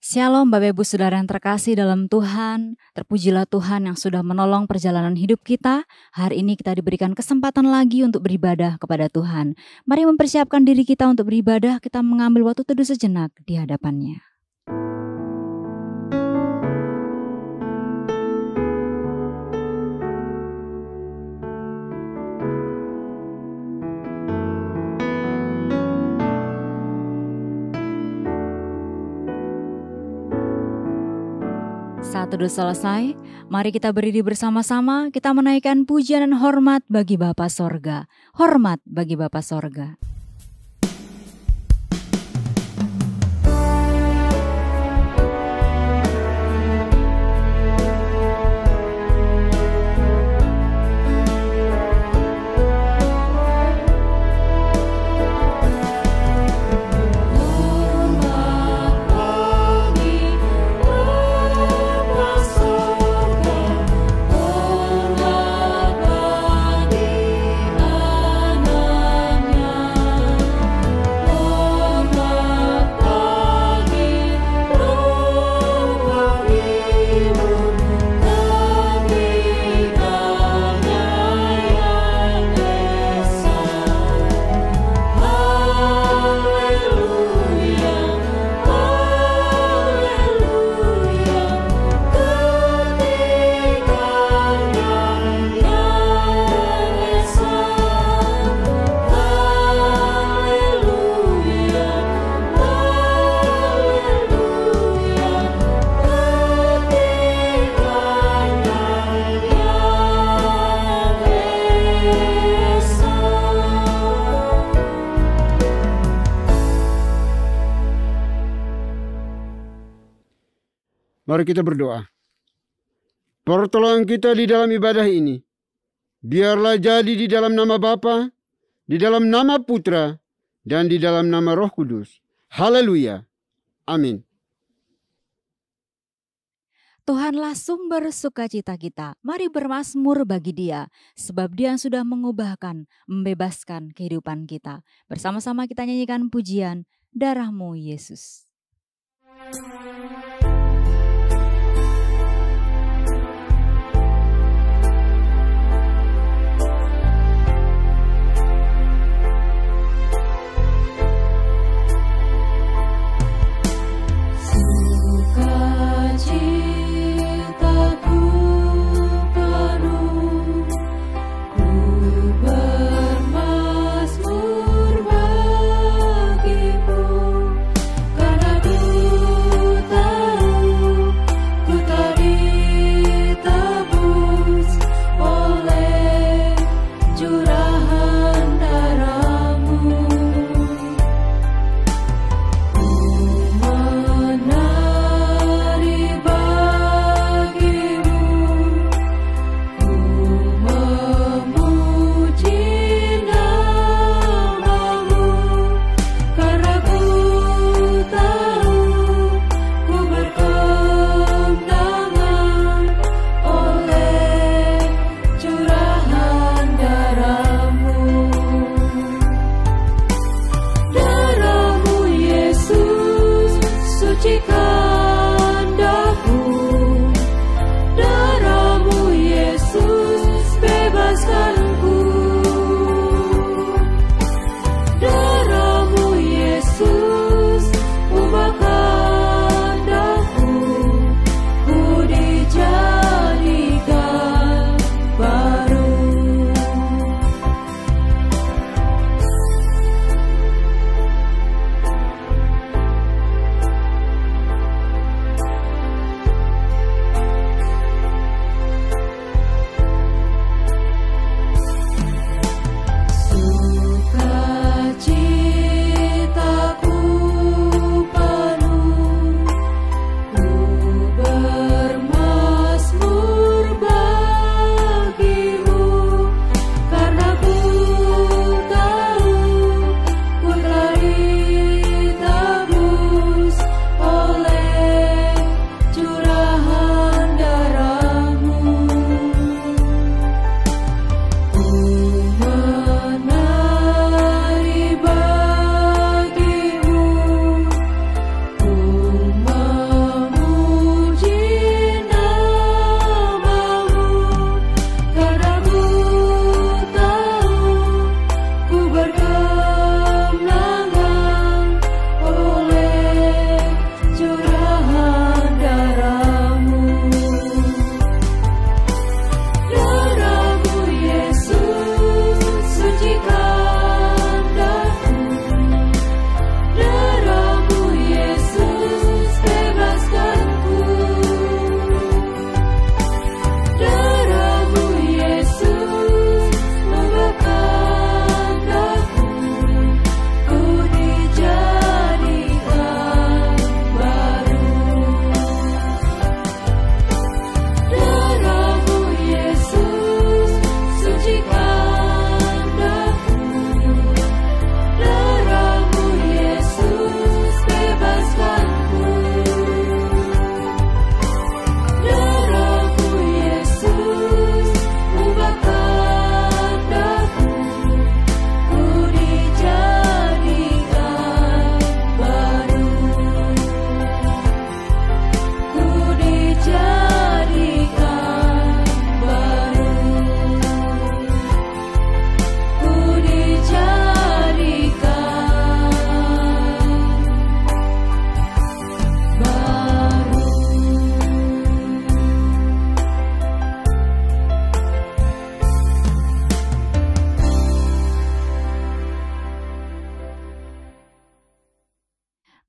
Shalom Bapak Ibu Saudara yang terkasih dalam Tuhan. Terpujilah Tuhan yang sudah menolong perjalanan hidup kita. Hari ini kita diberikan kesempatan lagi untuk beribadah kepada Tuhan. Mari mempersiapkan diri kita untuk beribadah. Kita mengambil waktu teduh sejenak di hadapannya. Saat teduh selesai, mari kita berdiri bersama-sama, kita menaikkan pujian dan hormat bagi Bapa Sorga. Hormat bagi Bapa Sorga. Mari kita berdoa. Pertolongan kita di dalam ibadah ini, biarlah jadi di dalam nama Bapa, di dalam nama Putra, dan di dalam nama Roh Kudus. Haleluya. Amin. Tuhanlah sumber sukacita kita. Mari bermazmur bagi Dia, sebab Dia sudah mengubahkan, membebaskan kehidupan kita. Bersama-sama kita nyanyikan pujian Darah-Mu Yesus.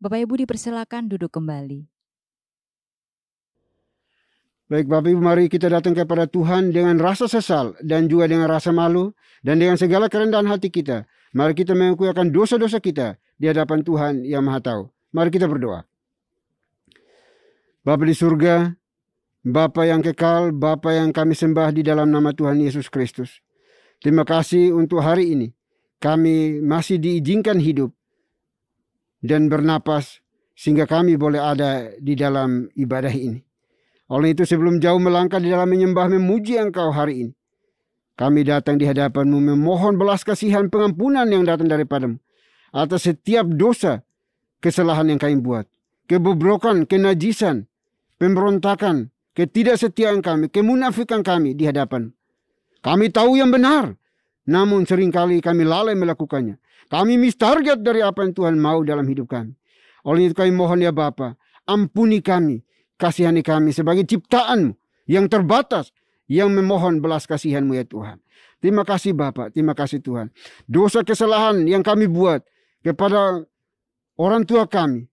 Bapak Ibu dipersilakan duduk kembali. Baik Bapak Ibu, mari kita datang kepada Tuhan dengan rasa sesal dan juga dengan rasa malu dan dengan segala kerendahan hati kita. Mari kita mengakui akan dosa-dosa kita di hadapan Tuhan yang Maha Tahu. Mari kita berdoa. Bapa di surga, Bapa yang kekal, Bapa yang kami sembah di dalam nama Tuhan Yesus Kristus. Terima kasih untuk hari ini. Kami masih diizinkan hidup dan bernapas sehingga kami boleh ada di dalam ibadah ini. Oleh itu sebelum jauh melangkah di dalam menyembah memuji Engkau hari ini, kami datang di hadapan-Mu memohon belas kasihan pengampunan yang datang daripadamu atas setiap dosa, kesalahan yang kami buat, kebobrokan, kenajisan, pemberontakan, ketidaksetiaan kami, kemunafikan kami di hadapan. Kami tahu yang benar, namun seringkali kami lalai melakukannya. Kami miss target dari apa yang Tuhan mau dalam hidup kami. Oleh itu kami mohon ya Bapa, ampuni kami, kasihani kami sebagai ciptaan yang terbatas, yang memohon belas kasihan-Mu ya Tuhan. Terima kasih Bapa, terima kasih Tuhan. Dosa kesalahan yang kami buat kepada orang tua kami,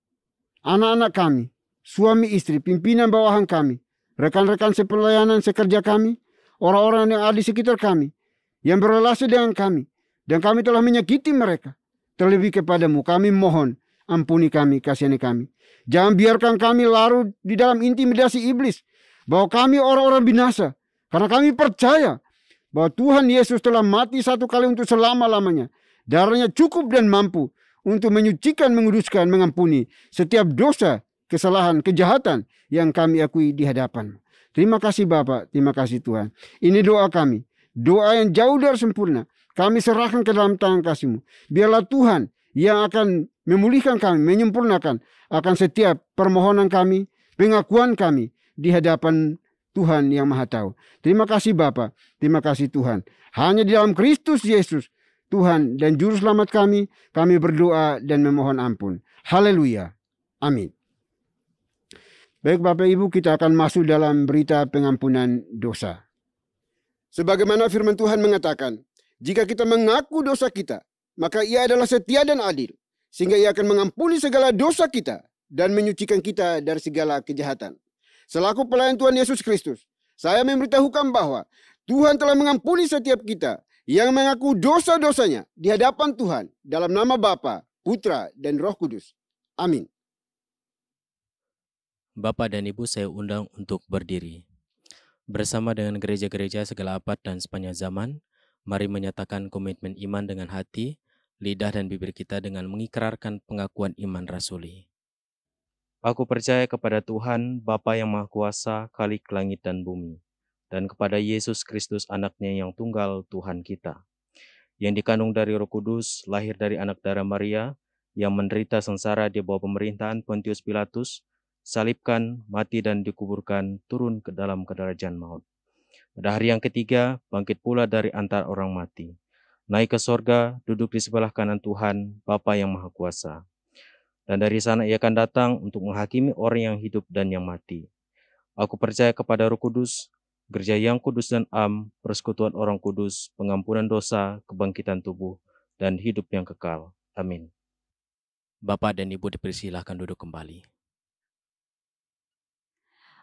anak-anak kami, suami istri, pimpinan bawahan kami, rekan-rekan sepelayanan sekerja kami, orang-orang yang ada di sekitar kami, yang berrelasi dengan kami, dan kami telah menyakiti mereka. Terlebih kepadamu kami mohon, ampuni kami, kasihani kami. Jangan biarkan kami larut di dalam intimidasi iblis, bahwa kami orang-orang binasa, karena kami percaya bahwa Tuhan Yesus telah mati satu kali untuk selama-lamanya. Darahnya cukup dan mampu untuk menyucikan, menguduskan, mengampuni setiap dosa, kesalahan, kejahatan yang kami akui di hadapan-Mu. Terima kasih Bapa, terima kasih Tuhan. Ini doa kami, doa yang jauh dari sempurna. Kami serahkan ke dalam tangan kasih-Mu. Biarlah Tuhan yang akan memulihkan kami, menyempurnakan akan setiap permohonan kami, pengakuan kami di hadapan Tuhan yang Maha Tahu. Terima kasih Bapa, terima kasih Tuhan. Hanya di dalam Kristus Yesus, Tuhan dan Juru Selamat kami berdoa dan memohon ampun. Haleluya. Amin. Baik Bapak Ibu, kita akan masuk dalam berita pengampunan dosa. Sebagaimana firman Tuhan mengatakan, jika kita mengaku dosa kita, maka Ia adalah setia dan adil, sehingga Ia akan mengampuni segala dosa kita dan menyucikan kita dari segala kejahatan. Selaku pelayan Tuhan Yesus Kristus, saya memberitahukan bahwa Tuhan telah mengampuni setiap kita yang mengaku dosa-dosanya di hadapan Tuhan dalam nama Bapa, Putra, dan Roh Kudus. Amin. Bapak dan Ibu saya undang untuk berdiri. Bersama dengan gereja-gereja segala abad dan sepanjang zaman, mari menyatakan komitmen iman dengan hati, lidah dan bibir kita dengan mengikrarkan pengakuan iman rasuli. Aku percaya kepada Tuhan, Bapa yang Maha Kuasa, Khalik langit dan bumi, dan kepada Yesus Kristus anaknya yang tunggal Tuhan kita, yang dikandung dari Roh Kudus, lahir dari anak darah Maria, yang menderita sengsara di bawah pemerintahan Pontius Pilatus, salibkan, mati dan dikuburkan, turun ke dalam kedarajan maut. Pada hari yang ketiga, bangkit pula dari antara orang mati, naik ke sorga, duduk di sebelah kanan Tuhan, Bapa yang Maha Kuasa. Dan dari sana Ia akan datang untuk menghakimi orang yang hidup dan yang mati. Aku percaya kepada Roh Kudus, gereja yang kudus dan am, persekutuan orang kudus, pengampunan dosa, kebangkitan tubuh, dan hidup yang kekal. Amin. Bapak dan Ibu dipersilahkan duduk kembali.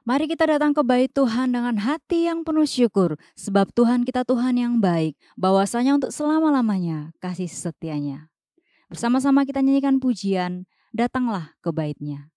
Mari kita datang ke bait Tuhan dengan hati yang penuh syukur, sebab Tuhan kita Tuhan yang baik, bahwasanya untuk selama-lamanya kasih setianya. Bersama-sama kita nyanyikan pujian, datanglah ke bait-Nya.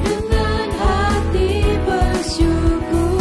Dengan hati bersyukur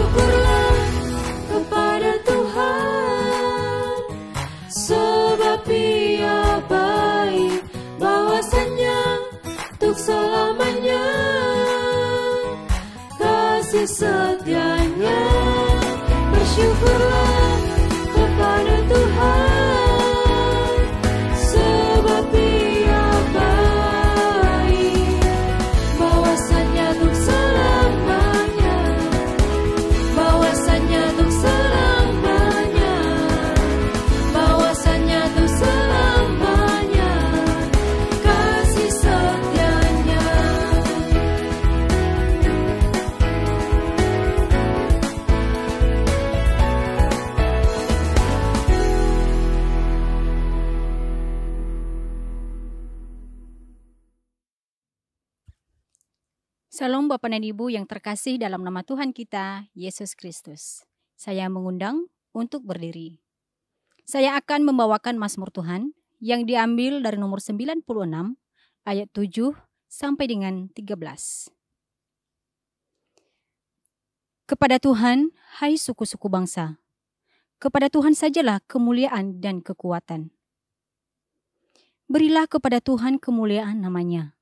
Bersyukurlah kepada Tuhan, sebab Ia baik, bahwasanya untuk selamanya kasih setianya. Bersyukurlah kepada Tuhan, sebab Ia baik, bahwasanya untuk selamanya, bahwasanya untuk selamanya, bahwasanya untuk selamanya kasih setianya. Salam Bapak dan Ibu yang terkasih dalam nama Tuhan kita, Yesus Kristus. Saya mengundang untuk berdiri. Saya akan membawakan Mazmur Tuhan yang diambil dari nomor 96 ayat 7 sampai dengan 13. Kepada Tuhan, hai suku-suku bangsa, kepada Tuhan sajalah kemuliaan dan kekuatan. Berilah kepada Tuhan kemuliaan namanya.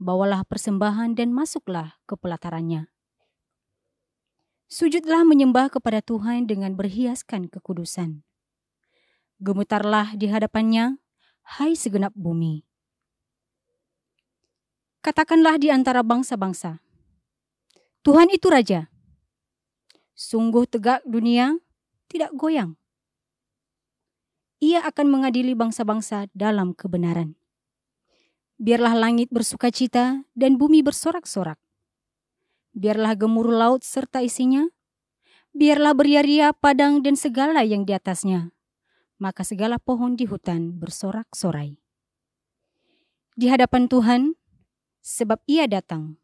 Bawalah persembahan dan masuklah ke pelatarannya. Sujudlah menyembah kepada Tuhan dengan berhiaskan kekudusan. Gemetarlah di hadapannya, hai segenap bumi. Katakanlah di antara bangsa-bangsa, Tuhan itu Raja. Sungguh tegak dunia, tidak goyang. Ia akan mengadili bangsa-bangsa dalam kebenaran. Biarlah langit bersukacita dan bumi bersorak-sorak. Biarlah gemuruh laut serta isinya. Biarlah beria-ria padang dan segala yang di atasnya. Maka segala pohon di hutan bersorak-sorai. Di hadapan Tuhan, sebab Ia datang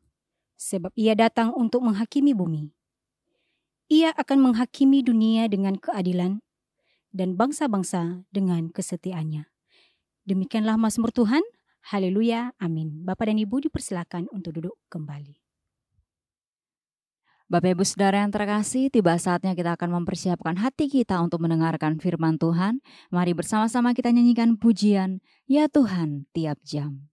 untuk menghakimi bumi. Ia akan menghakimi dunia dengan keadilan dan bangsa-bangsa dengan kesetiaannya. Demikianlah Mazmur Tuhan. Haleluya, amin. Bapak dan Ibu dipersilakan untuk duduk kembali. Bapak Ibu Saudara yang terkasih, tiba saatnya kita akan mempersiapkan hati kita untuk mendengarkan firman Tuhan. Mari bersama-sama kita nyanyikan pujian, Ya Tuhan tiap jam.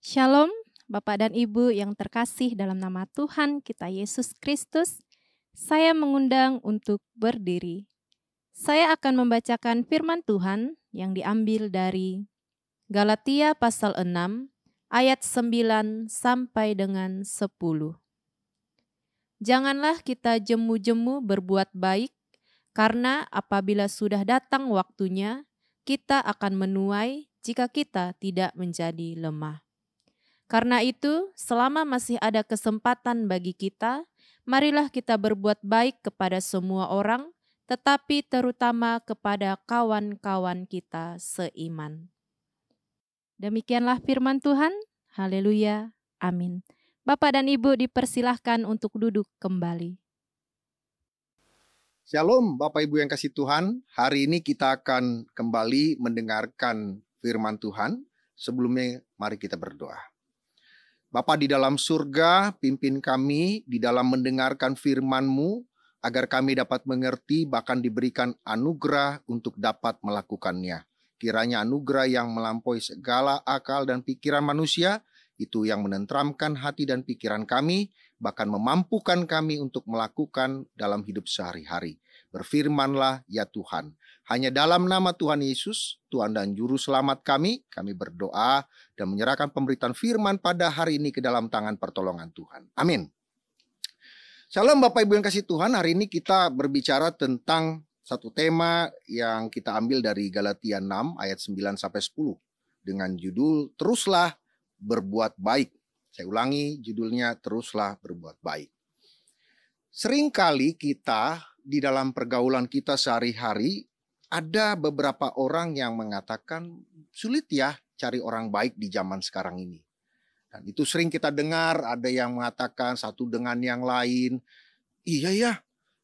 Shalom, Bapak dan Ibu yang terkasih dalam nama Tuhan kita Yesus Kristus. Saya mengundang untuk berdiri. Saya akan membacakan firman Tuhan yang diambil dari Galatia pasal 6 ayat 9 sampai dengan 10. Janganlah kita jemu-jemu berbuat baik, karena apabila sudah datang waktunya, kita akan menuai jika kita tidak menjadi lemah. Karena itu, selama masih ada kesempatan bagi kita, marilah kita berbuat baik kepada semua orang, tetapi terutama kepada kawan-kawan kita seiman. Demikianlah firman Tuhan. Haleluya. Amin. Bapak dan Ibu dipersilahkan untuk duduk kembali. Shalom Bapak Ibu yang kasih Tuhan. Hari ini kita akan kembali mendengarkan firman Tuhan. Sebelumnya mari kita berdoa. Bapa di dalam surga, pimpin kami di dalam mendengarkan firman-Mu, agar kami dapat mengerti bahkan diberikan anugerah untuk dapat melakukannya. Kiranya anugerah yang melampaui segala akal dan pikiran manusia, itu yang menenteramkan hati dan pikiran kami, bahkan memampukan kami untuk melakukan dalam hidup sehari-hari. Berfirmanlah ya Tuhan. Hanya dalam nama Tuhan Yesus, Tuhan dan Juru Selamat kami berdoa dan menyerahkan pemberitaan firman pada hari ini ke dalam tangan pertolongan Tuhan. Amin. Shalom Bapak Ibu yang kasih Tuhan, hari ini kita berbicara tentang satu tema yang kita ambil dari Galatia 6 ayat 9 sampai 10 dengan judul Teruslah Berbuat Baik. Saya ulangi judulnya, Teruslah Berbuat Baik. Seringkali kita di dalam pergaulan kita sehari-hari ada beberapa orang yang mengatakan sulit ya cari orang baik di zaman sekarang ini. Dan itu sering kita dengar, ada yang mengatakan satu dengan yang lain, iya ya,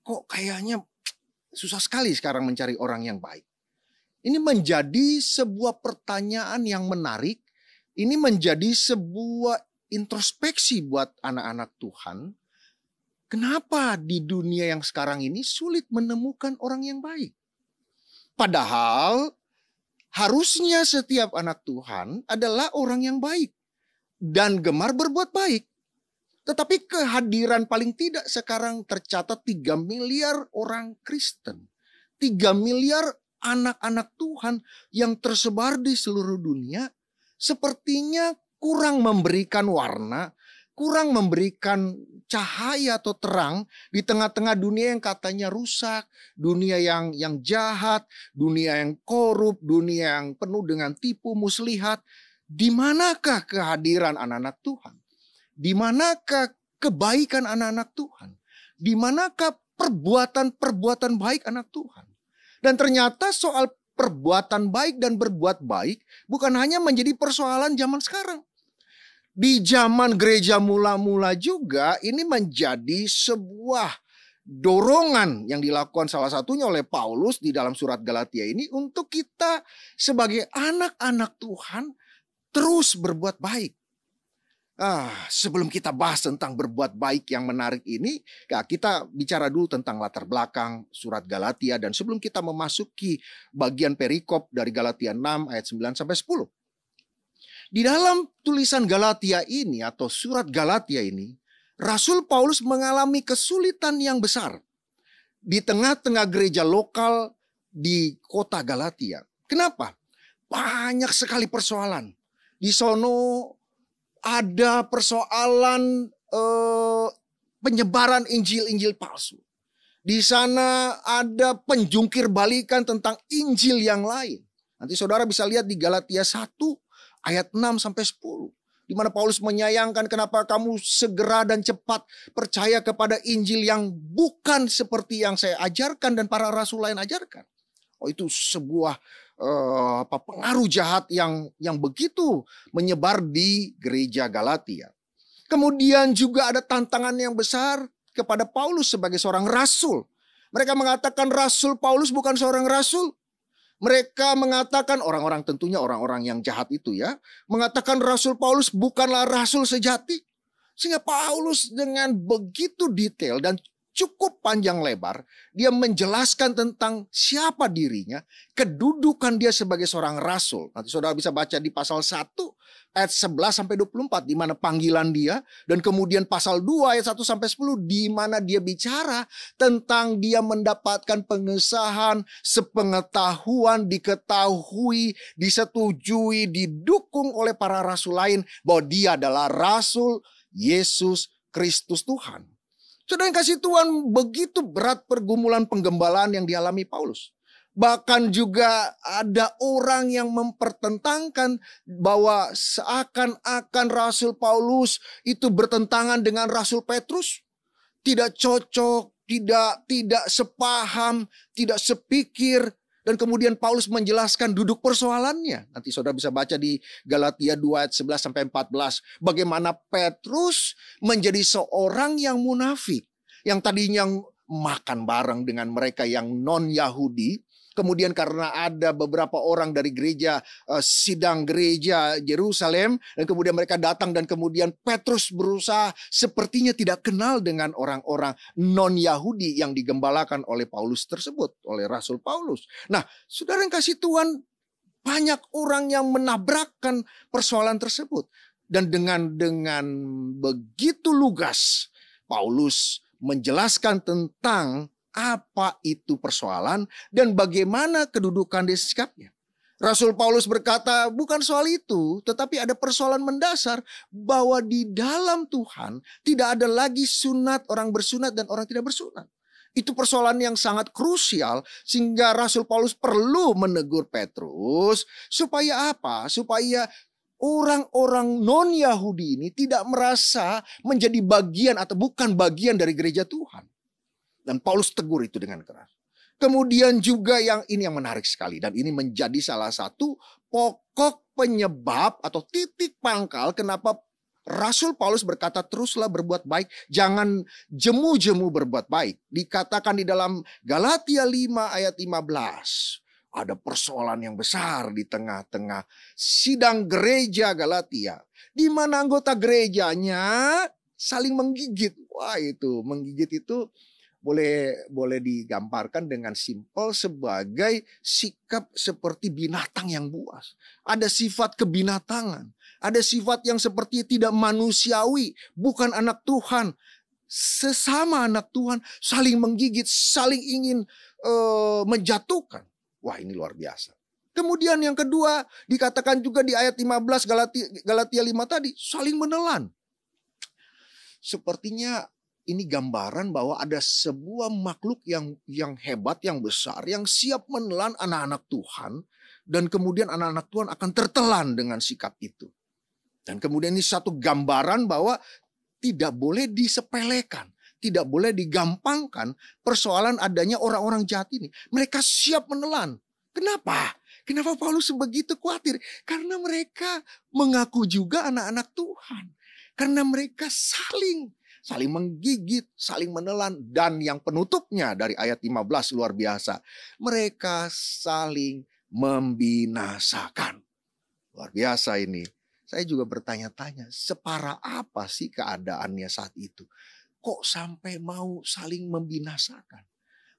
kok kayaknya susah sekali sekarang mencari orang yang baik. Ini menjadi sebuah pertanyaan yang menarik, ini menjadi sebuah introspeksi buat anak-anak Tuhan. Kenapa di dunia yang sekarang ini sulit menemukan orang yang baik? Padahal harusnya setiap anak Tuhan adalah orang yang baik dan gemar berbuat baik. Tetapi kehadiran paling tidak sekarang tercatat 3 miliar orang Kristen. 3 miliar anak-anak Tuhan yang tersebar di seluruh dunia sepertinya kurang memberikan warna, kurang memberikan cahaya atau terang di tengah-tengah dunia yang katanya rusak, dunia yang jahat, dunia yang korup, dunia yang penuh dengan tipu muslihat. Di manakah kehadiran anak-anak Tuhan? Di manakah kebaikan anak-anak Tuhan? Di manakah perbuatan-perbuatan baik anak Tuhan? Dan ternyata soal perbuatan baik dan berbuat baik bukan hanya menjadi persoalan zaman sekarang. Di zaman gereja mula-mula juga ini menjadi sebuah dorongan yang dilakukan salah satunya oleh Paulus di dalam surat Galatia ini untuk kita sebagai anak-anak Tuhan terus berbuat baik. Sebelum kita bahas tentang berbuat baik yang menarik ini, kita bicara dulu tentang latar belakang surat Galatia. Dan sebelum kita memasuki bagian perikop dari Galatia 6 ayat 9 sampai 10. Di dalam tulisan Galatia ini atau surat Galatia ini, Rasul Paulus mengalami kesulitan yang besar di tengah-tengah gereja lokal di kota Galatia. Kenapa? Banyak sekali persoalan. Di sono ada persoalan penyebaran Injil-Injil palsu. Di sana ada penjungkir balikan tentang Injil yang lain. Nanti saudara bisa lihat di Galatia 1 ayat 6 sampai 10. Di mana Paulus menyayangkan kenapa kamu segera dan cepat percaya kepada Injil yang bukan seperti yang saya ajarkan dan para rasul lain ajarkan. Itu sebuah pengaruh jahat yang begitu menyebar di gereja Galatia. Kemudian juga ada tantangan yang besar kepada Paulus sebagai seorang rasul. Mereka mengatakan Rasul Paulus bukan seorang rasul. Mereka mengatakan tentunya orang-orang yang jahat itu ya, mengatakan Rasul Paulus bukanlah rasul sejati. Sehingga Paulus dengan begitu detail dan cukup panjang lebar. Dia menjelaskan tentang siapa dirinya, kedudukan dia sebagai seorang rasul. Nanti saudara bisa baca di pasal 1 ayat 11 sampai 24 di mana panggilan dia, dan kemudian pasal 2 ayat 1 sampai 10 di mana dia bicara tentang dia mendapatkan pengesahan, sepengetahuan, diketahui, disetujui, didukung oleh para rasul lain bahwa dia adalah rasul Yesus Kristus Tuhan. Saudara yang kasih Tuhan, begitu berat pergumulan penggembalaan yang dialami Paulus. Bahkan juga ada orang yang mempertentangkan bahwa seakan-akan Rasul Paulus itu bertentangan dengan Rasul Petrus. Tidak cocok, tidak sepaham, tidak sepikir. Dan kemudian Paulus menjelaskan duduk persoalannya. Nanti saudara bisa baca di Galatia 2 ayat 11 sampai 14. Bagaimana Petrus menjadi seorang yang munafik. Yang tadinya makan bareng dengan mereka yang non-Yahudi. Kemudian karena ada beberapa orang dari gereja, sidang gereja Yerusalem. Dan kemudian mereka datang dan kemudian Petrus berusaha sepertinya tidak kenal dengan orang-orang non-Yahudi yang digembalakan oleh Paulus tersebut. Oleh Rasul Paulus. Nah, saudara yang kasih Tuhan, banyak orang yang menabrakkan persoalan tersebut. Dan dengan begitu lugas Paulus menjelaskan tentang apa itu persoalan dan bagaimana kedudukan dia sikapnya. Rasul Paulus berkata bukan soal itu, tetapi ada persoalan mendasar bahwa di dalam Tuhan tidak ada lagi sunat, orang bersunat dan orang tidak bersunat. Itu persoalan yang sangat krusial sehingga Rasul Paulus perlu menegur Petrus supaya apa? Supaya orang-orang non-Yahudi ini tidak merasa menjadi bagian atau bukan bagian dari gereja Tuhan. Dan Paulus tegur itu dengan keras. Kemudian juga yang ini yang menarik sekali. Dan ini menjadi salah satu pokok penyebab atau titik pangkal kenapa Rasul Paulus berkata teruslah berbuat baik. Jangan jemu-jemu berbuat baik. Dikatakan di dalam Galatia 5 ayat 15. Ada persoalan yang besar di tengah-tengah sidang gereja Galatia. Di mana anggota gerejanya saling menggigit. Wah itu menggigit itu boleh digambarkan dengan simpel sebagai sikap seperti binatang yang buas. Ada sifat kebinatangan. Ada sifat yang seperti tidak manusiawi. Bukan anak Tuhan. Sesama anak Tuhan saling menggigit, saling ingin menjatuhkan. Wah ini luar biasa. Kemudian yang kedua dikatakan juga di ayat 15 Galatia 5 tadi. Saling menelan. Sepertinya ini gambaran bahwa ada sebuah makhluk yang hebat, yang besar, yang siap menelan anak-anak Tuhan. Dan kemudian anak-anak Tuhan akan tertelan dengan sikap itu. Dan kemudian ini satu gambaran bahwa tidak boleh disepelekan. Tidak boleh digampangkan persoalan adanya orang-orang jahat ini. Mereka siap menelan. Kenapa? Kenapa Paulus begitu khawatir? Karena mereka mengaku juga anak-anak Tuhan. Karena mereka saling menggigit, saling menelan. Dan yang penutupnya dari ayat 15 luar biasa. Mereka saling membinasakan. Luar biasa ini. Saya juga bertanya-tanya, separah apa sih keadaannya saat itu? Kok sampai mau saling membinasakan?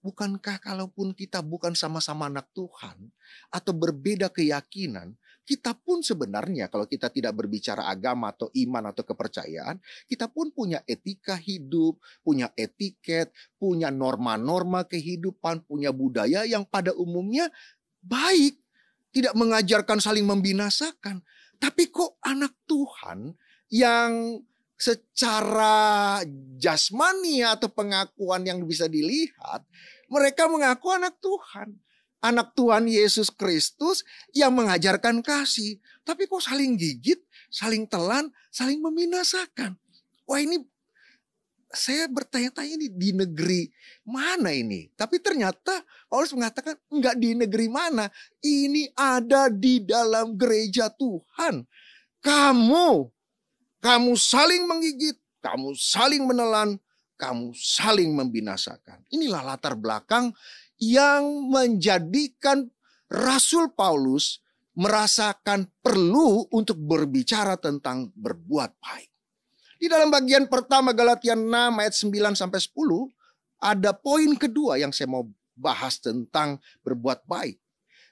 Bukankah kalaupun kita bukan sama-sama anak Tuhan atau berbeda keyakinan, kita pun sebenarnya kalau kita tidak berbicara agama atau iman atau kepercayaan, kita pun punya etika hidup, punya etiket, punya norma-norma kehidupan, punya budaya yang pada umumnya baik. Tidak mengajarkan saling membinasakan. Tapi kok anak Tuhan yang secara jasmani atau pengakuan yang bisa dilihat, mereka mengaku anak Tuhan. Anak Tuhan Yesus Kristus yang mengajarkan kasih. Tapi kok saling gigit, saling telan, saling membinasakan. Wah ini saya bertanya-tanya ini di negeri mana ini? Tapi ternyata Paulus mengatakan enggak di negeri mana. Ini ada di dalam gereja Tuhan. Kamu saling menggigit, kamu saling menelan, kamu saling membinasakan. Inilah latar belakang yang menjadikan Rasul Paulus merasakan perlu untuk berbicara tentang berbuat baik. Di dalam bagian pertama Galatia 6 ayat 9 sampai 10, ada poin kedua yang saya mau bahas tentang berbuat baik.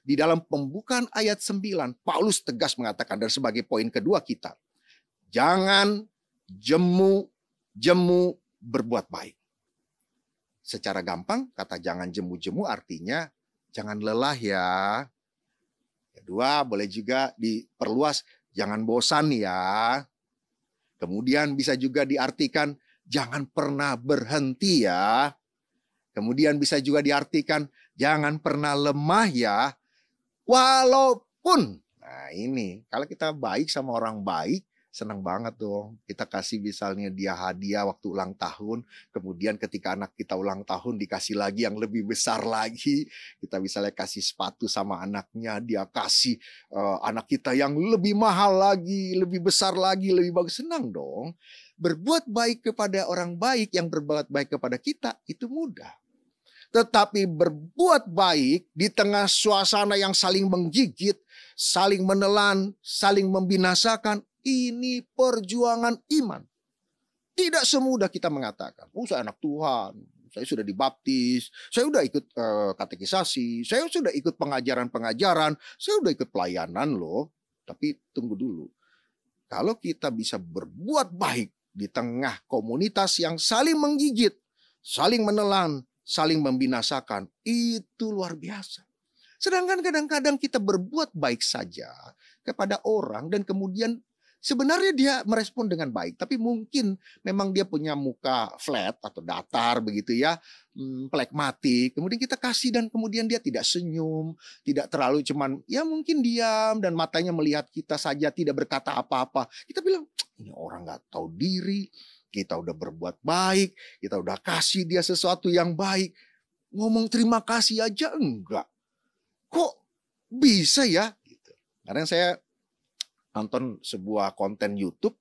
Di dalam Pembukaan ayat 9, Paulus tegas mengatakan, dan sebagai poin kedua kita, jangan jemu berbuat baik. Secara gampang, kata jangan jemu-jemu artinya jangan lelah ya. Kedua, boleh juga diperluas, jangan bosan ya. Kemudian bisa juga diartikan, jangan pernah berhenti ya. Kemudian bisa juga diartikan, jangan pernah lemah ya. Walaupun, nah ini, kalau kita baik sama orang baik, senang banget dong. Kita kasih misalnya dia hadiah waktu ulang tahun. Kemudian ketika anak kita ulang tahun dikasih lagi yang lebih besar lagi. Kita misalnya kasih sepatu sama anaknya. Dia kasih anak kita yang lebih mahal lagi. Lebih besar lagi, lebih bagus. Senang dong. Berbuat baik kepada orang baik yang berbuat baik kepada kita itu mudah. Tetapi berbuat baik di tengah suasana yang saling menggigit, saling menelan, saling membinasakan, ini perjuangan iman. Tidak semudah kita mengatakan, oh saya anak Tuhan, saya sudah dibaptis, saya sudah ikut katekisasi, saya sudah ikut pengajaran-pengajaran, saya sudah ikut pelayanan loh. Tapi tunggu dulu. Kalau kita bisa berbuat baik di tengah komunitas yang saling menggigit, saling menelan, saling membinasakan, itu luar biasa. Sedangkan kadang-kadang kita berbuat baik saja kepada orang dan kemudian sebenarnya dia merespon dengan baik, tapi mungkin memang dia punya muka flat atau datar begitu ya, plekmatik. Kemudian kita kasih dan kemudian dia tidak senyum, tidak terlalu cuman ya mungkin diam dan matanya melihat kita saja, tidak berkata apa-apa. Kita bilang, ini orang nggak tahu diri, kita udah berbuat baik, kita udah kasih dia sesuatu yang baik. Ngomong terima kasih aja enggak. Kok bisa ya? Gitu. Kadang saya nonton sebuah konten YouTube,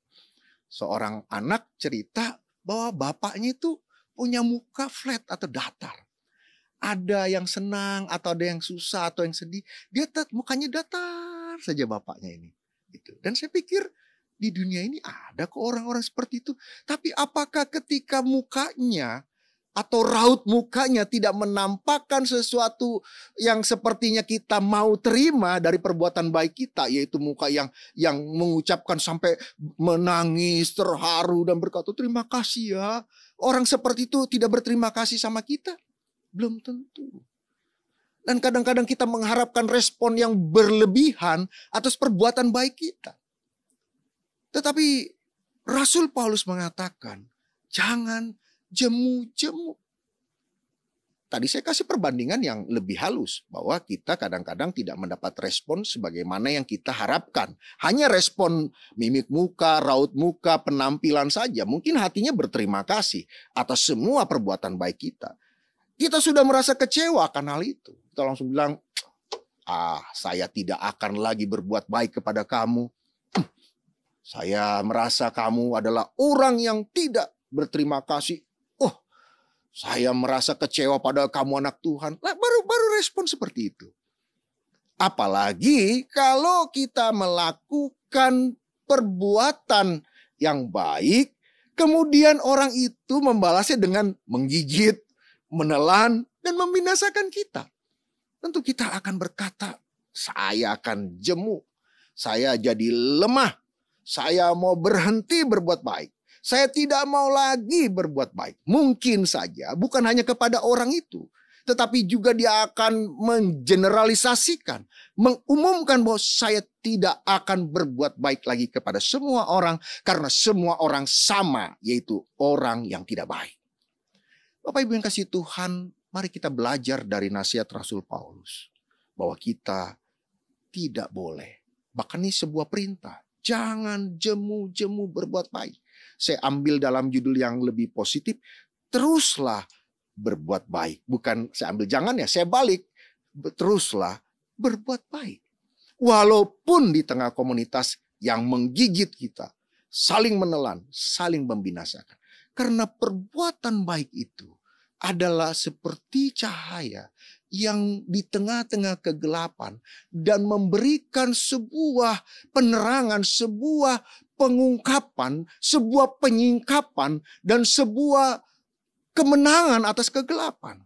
seorang anak cerita bahwa bapaknya itu punya muka flat atau datar. Ada yang senang atau ada yang susah atau yang sedih, dia mukanya datar saja bapaknya ini. Gitu. Dan saya pikir di dunia ini ada kok orang-orang seperti itu. Tapi apakah ketika mukanya atau raut mukanya tidak menampakkan sesuatu yang sepertinya kita mau terima dari perbuatan baik kita, yaitu muka yang mengucapkan sampai menangis, terharu dan berkata terima kasih ya. Orang seperti itu tidak berterima kasih sama kita? Belum tentu. Dan kadang-kadang kita mengharapkan respon yang berlebihan atas perbuatan baik kita. Tetapi Rasul Paulus mengatakan, jangan jemu-jemu. Tadi saya kasih perbandingan yang lebih halus, bahwa kita kadang-kadang tidak mendapat respon sebagaimana yang kita harapkan. Hanya respon mimik muka, raut muka, penampilan saja. Mungkin hatinya berterima kasih atas semua perbuatan baik kita. Kita sudah merasa kecewa akan hal itu. Kita langsung bilang, saya tidak akan lagi berbuat baik kepada kamu. Saya merasa kamu adalah orang yang tidak berterima kasih. Saya merasa kecewa pada kamu anak Tuhan. Baru respon seperti itu. Apalagi kalau kita melakukan perbuatan yang baik, kemudian orang itu membalasnya dengan menggigit, menelan, dan membinasakan kita. Tentu kita akan berkata, saya akan jemu, saya jadi lemah, saya mau berhenti berbuat baik. Saya tidak mau lagi berbuat baik. Mungkin saja bukan hanya kepada orang itu, tetapi juga dia akan mengeneralisasikan, mengumumkan bahwa saya tidak akan berbuat baik lagi kepada semua orang karena semua orang sama, yaitu orang yang tidak baik. Bapak Ibu yang kasih Tuhan, mari kita belajar dari nasihat Rasul Paulus bahwa kita tidak boleh, bahkan ini sebuah perintah, jangan jemu-jemu berbuat baik. Saya ambil dalam judul yang lebih positif, teruslah berbuat baik. Bukan saya ambil jangan ya, saya balik. Teruslah berbuat baik. Walaupun di tengah komunitas yang menggigit kita, saling menelan, saling membinasakan. Karena perbuatan baik itu adalah seperti cahaya yang di tengah-tengah kegelapan dan memberikan sebuah penerangan, sebuah pengungkapan, sebuah penyingkapan, dan sebuah kemenangan atas kegelapan.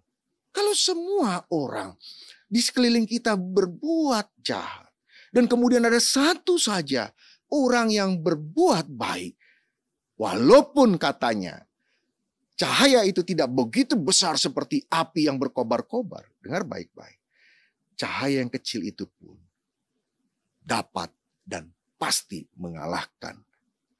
Kalau semua orang di sekeliling kita berbuat jahat, dan kemudian ada satu saja orang yang berbuat baik, walaupun katanya cahaya itu tidak begitu besar seperti api yang berkobar-kobar. Dengar baik-baik. Cahaya yang kecil itu pun dapat dan pasti mengalahkan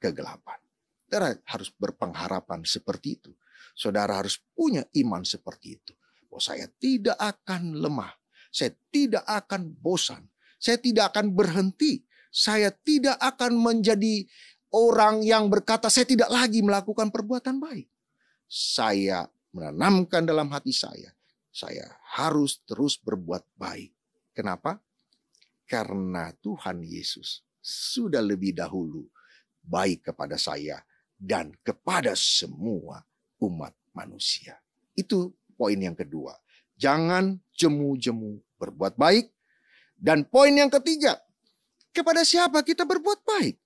kegelapan. Saudara harus berpengharapan seperti itu. Saudara harus punya iman seperti itu. Bahwa saya tidak akan lemah. Saya tidak akan bosan. Saya tidak akan berhenti. Saya tidak akan menjadi orang yang berkata saya tidak lagi melakukan perbuatan baik. Saya menanamkan dalam hati saya harus terus berbuat baik. Kenapa? Karena Tuhan Yesus sudah lebih dahulu baik kepada saya dan kepada semua umat manusia. Itu poin yang kedua. Jangan jemu-jemu berbuat baik. Dan poin yang ketiga, kepada siapa kita berbuat baik?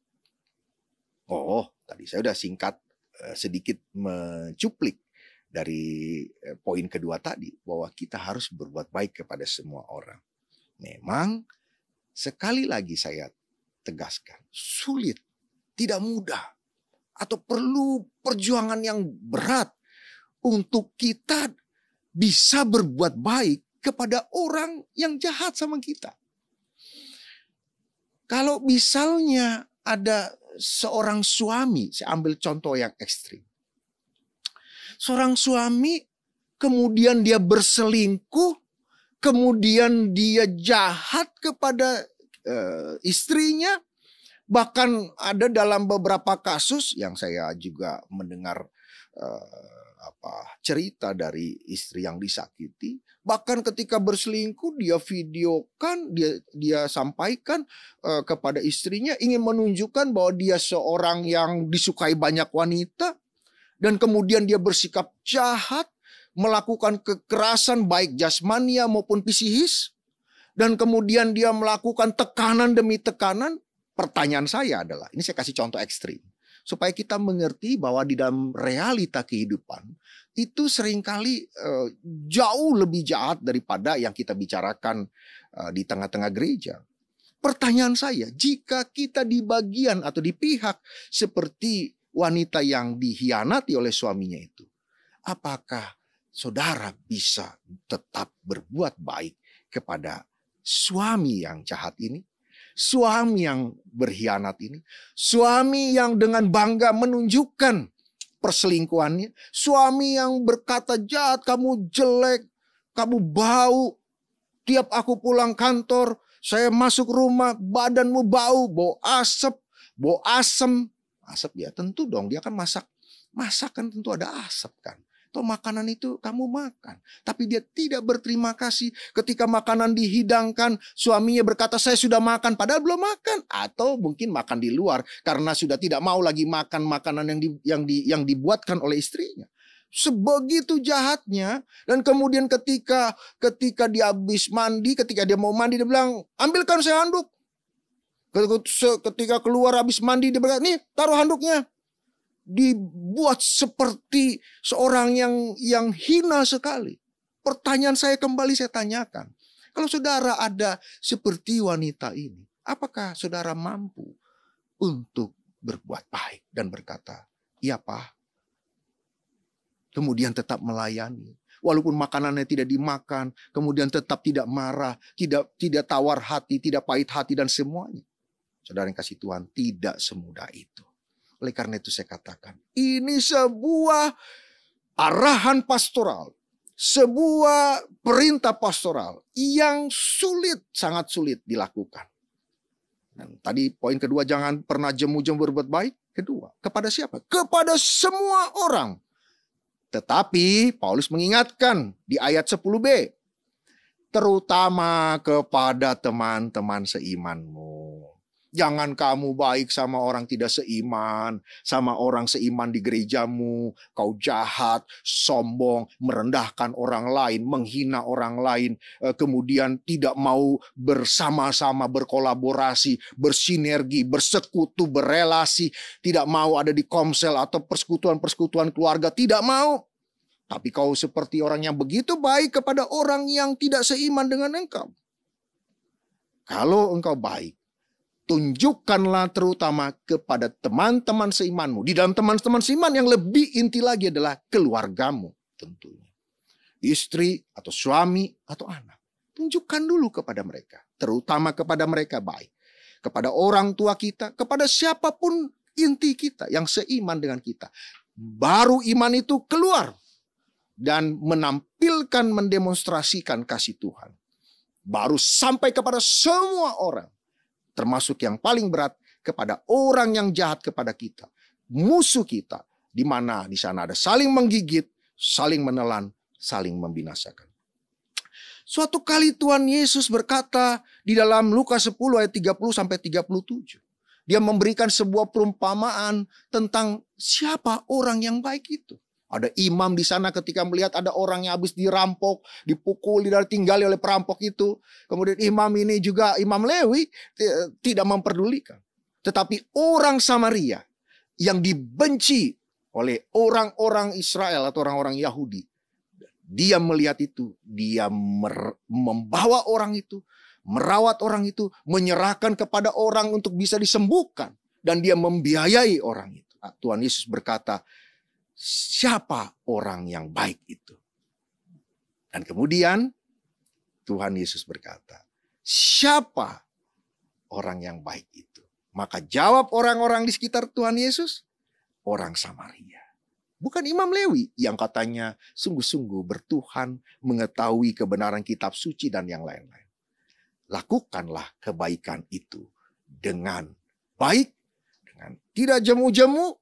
Oh, tadi saya sudah singkat sedikit mencuplik dari poin kedua tadi, bahwa kita harus berbuat baik kepada semua orang. Memang sekali lagi saya tegaskan, sulit, tidak mudah, atau perlu perjuangan yang berat untuk kita bisa berbuat baik kepada orang yang jahat sama kita. Kalau misalnya ada seorang suami, saya ambil contoh yang ekstrim. Seorang suami kemudian dia berselingkuh, kemudian dia jahat kepada istrinya. Bahkan ada dalam beberapa kasus yang saya juga mendengar cerita dari istri yang disakiti. Bahkan ketika berselingkuh dia videokan, dia sampaikan kepada istrinya, ingin menunjukkan bahwa dia seorang yang disukai banyak wanita. Dan kemudian dia bersikap jahat, melakukan kekerasan baik jasmania maupun psikis. Dan kemudian dia melakukan tekanan demi tekanan. Pertanyaan saya adalah, ini saya kasih contoh ekstrim. Supaya kita mengerti bahwa di dalam realita kehidupan, itu seringkali jauh lebih jahat daripada yang kita bicarakan di tengah-tengah gereja. Pertanyaan saya, jika kita di bagian atau di pihak seperti wanita yang dikhianati oleh suaminya itu, apakah saudara bisa tetap berbuat baik kepada suami yang jahat ini? Suami yang berkhianat ini, suami yang dengan bangga menunjukkan perselingkuhannya, suami yang berkata jahat, kamu jelek, kamu bau, tiap aku pulang kantor, saya masuk rumah, badanmu bau, bau asap, bau asem. Asap ya tentu dong, dia kan masak kan tentu ada asap kan. Atau makanan itu kamu makan. Tapi dia tidak berterima kasih ketika makanan dihidangkan. Suaminya berkata saya sudah makan padahal belum makan. Atau mungkin makan di luar karena sudah tidak mau lagi makan makanan yang dibuatkan oleh istrinya. Sebegitu jahatnya. Dan kemudian ketika dia habis mandi, ketika dia mau mandi dia bilang ambilkan saya handuk. Ketika keluar habis mandi dia bilang nih taruh handuknya. Dibuat seperti seorang yang hina sekali. Pertanyaan saya kembali saya tanyakan. Kalau saudara ada seperti wanita ini, apakah saudara mampu untuk berbuat baik dan berkata, iya Pak. Kemudian tetap melayani. Walaupun makanannya tidak dimakan, kemudian tetap tidak marah, tidak tawar hati, tidak pahit hati dan semuanya. Saudara yang kasih Tuhan, tidak semudah itu. Oleh karena itu saya katakan, ini sebuah arahan pastoral, sebuah perintah pastoral yang sulit, sangat sulit dilakukan. Dan tadi poin kedua, jangan pernah jemu-jemu berbuat baik. Kedua, kepada siapa? Kepada semua orang. Tetapi Paulus mengingatkan di ayat 10b, terutama kepada teman-teman seimanmu. Jangan kamu baik sama orang tidak seiman, sama orang seiman di gerejamu. Kau jahat, sombong, merendahkan orang lain, menghina orang lain. Kemudian tidak mau bersama-sama berkolaborasi, bersinergi, bersekutu, berelasi. Tidak mau ada di komsel atau persekutuan-persekutuan keluarga. Tidak mau. Tapi kau seperti orang yang begitu baik kepada orang yang tidak seiman dengan engkau. Kalau engkau baik, tunjukkanlah terutama kepada teman-teman seimanmu. Di dalam teman-teman seiman yang lebih inti lagi adalah keluargamu tentunya. Istri atau suami atau anak. Tunjukkan dulu kepada mereka. Terutama kepada mereka baik. Kepada orang tua kita, kepada siapapun inti kita yang seiman dengan kita. Baru iman itu keluar dan menampilkan, mendemonstrasikan kasih Tuhan. Baru sampai kepada semua orang. Termasuk yang paling berat kepada orang yang jahat kepada kita. Musuh kita. Di mana di sana ada saling menggigit, saling menelan, saling membinasakan. Suatu kali Tuhan Yesus berkata di dalam Lukas 10 ayat 30-37. Dia memberikan sebuah perumpamaan tentang siapa orang yang baik itu. Ada imam di sana ketika melihat ada orang yang habis dirampok, dipukul, ditinggali oleh perampok itu. Kemudian imam ini juga, Imam Lewi, tidak memperdulikan. Tetapi orang Samaria yang dibenci oleh orang-orang Israel atau orang-orang Yahudi. Dia melihat itu, dia membawa orang itu, merawat orang itu, menyerahkan kepada orang untuk bisa disembuhkan. Dan dia membiayai orang itu. Tuhan Yesus berkata, siapa orang yang baik itu? Dan kemudian Tuhan Yesus berkata, siapa orang yang baik itu? Maka jawab orang-orang di sekitar Tuhan Yesus, orang Samaria. Bukan Imam Lewi yang katanya sungguh-sungguh bertuhan, mengetahui kebenaran kitab suci dan yang lain-lain. Lakukanlah kebaikan itu dengan baik, dengan tidak jemu-jemu,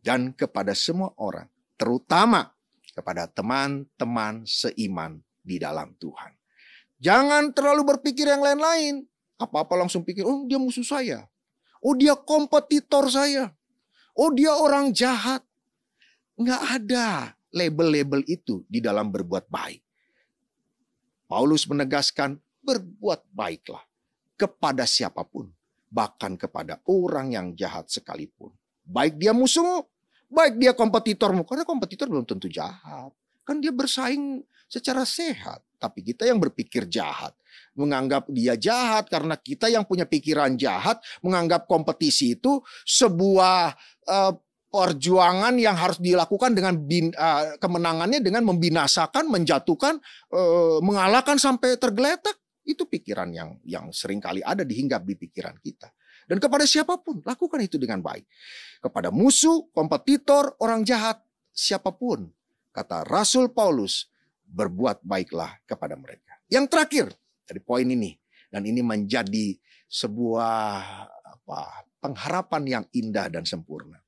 dan kepada semua orang, terutama kepada teman-teman seiman di dalam Tuhan. Jangan terlalu berpikir yang lain-lain. Apa-apa langsung pikir, oh dia musuh saya. Oh dia kompetitor saya. Oh dia orang jahat. Nggak ada label-label itu di dalam berbuat baik. Paulus menegaskan, berbuat baiklah kepada siapapun. Bahkan kepada orang yang jahat sekalipun. Baik dia musuhmu, baik dia kompetitormu. Karena kompetitor belum tentu jahat. Kan dia bersaing secara sehat. Tapi kita yang berpikir jahat. Menganggap dia jahat karena kita yang punya pikiran jahat. Menganggap kompetisi itu sebuah perjuangan yang harus dilakukan dengan kemenangannya dengan membinasakan, menjatuhkan, mengalahkan sampai tergeletak. Itu pikiran yang seringkali ada dihinggap di pikiran kita. Dan kepada siapapun, lakukan itu dengan baik. Kepada musuh, kompetitor, orang jahat, siapapun. Kata Rasul Paulus, berbuat baiklah kepada mereka. Yang terakhir, dari poin ini. Dan ini menjadi sebuah pengharapan yang indah dan sempurna.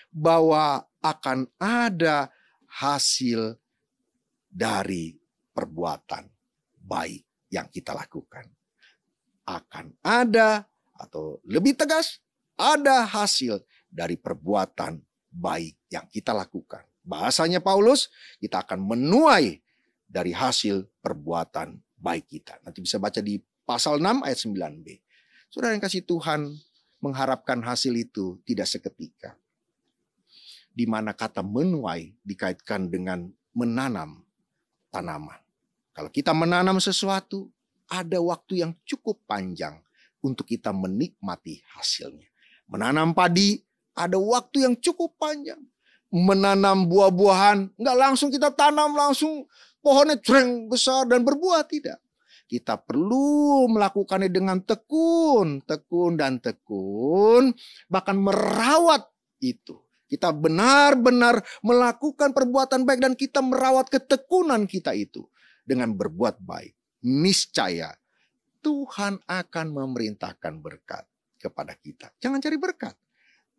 Bahwa akan ada hasil dari perbuatan baik yang kita lakukan. Akan ada, atau lebih tegas, ada hasil dari perbuatan baik yang kita lakukan. Bahasanya Paulus, kita akan menuai dari hasil perbuatan baik kita. Nanti bisa baca di pasal 6 ayat 9b. Saudara yang kasih Tuhan, mengharapkan hasil itu tidak seketika. Di mana kata menuai dikaitkan dengan menanam tanaman. Kalau kita menanam sesuatu, ada waktu yang cukup panjang untuk kita menikmati hasilnya. Menanam padi, ada waktu yang cukup panjang. Menanam buah-buahan, nggak langsung kita tanam, langsung pohonnya jreng besar dan berbuah, tidak. Kita perlu melakukannya dengan tekun, bahkan merawat itu. Kita benar-benar melakukan perbuatan baik dan kita merawat ketekunan kita itu dengan berbuat baik. Niscaya Tuhan akan memerintahkan berkat kepada kita. Jangan cari berkat.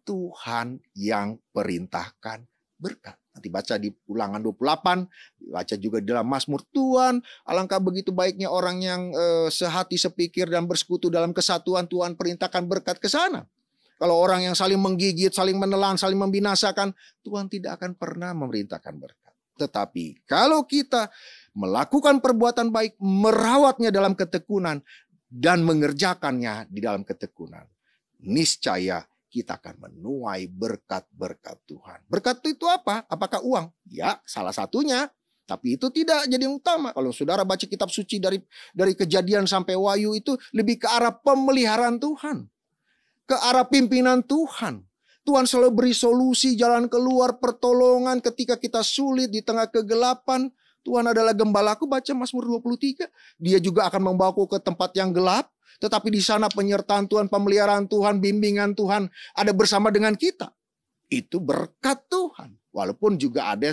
Tuhan yang perintahkan berkat. Nanti baca di Ulangan 28, baca juga di dalam Mazmur. Tuhan, alangkah begitu baiknya orang yang sehati, sepikir dan bersekutu dalam kesatuan. Tuhan perintahkan berkat ke sana. Kalau orang yang saling menggigit, saling menelan, saling membinasakan, Tuhan tidak akan pernah memerintahkan berkat. Tetapi kalau kita melakukan perbuatan baik, merawatnya dalam ketekunan, dan mengerjakannya di dalam ketekunan, niscaya kita akan menuai berkat-berkat Tuhan. Berkat itu apa? Apakah uang? Ya, salah satunya. Tapi itu tidak jadi yang utama. Kalau saudara baca kitab suci dari Kejadian sampai Wahyu, itu lebih ke arah pemeliharaan Tuhan. Ke arah pimpinan Tuhan. Tuhan selalu beri solusi, jalan keluar, pertolongan ketika kita sulit di tengah kegelapan. Tuhan adalah gembalaku, baca Mazmur 23. Dia juga akan membawaku ke tempat yang gelap. Tetapi di sana penyertaan Tuhan, pemeliharaan Tuhan, bimbingan Tuhan ada bersama dengan kita. Itu berkat Tuhan. Walaupun juga ada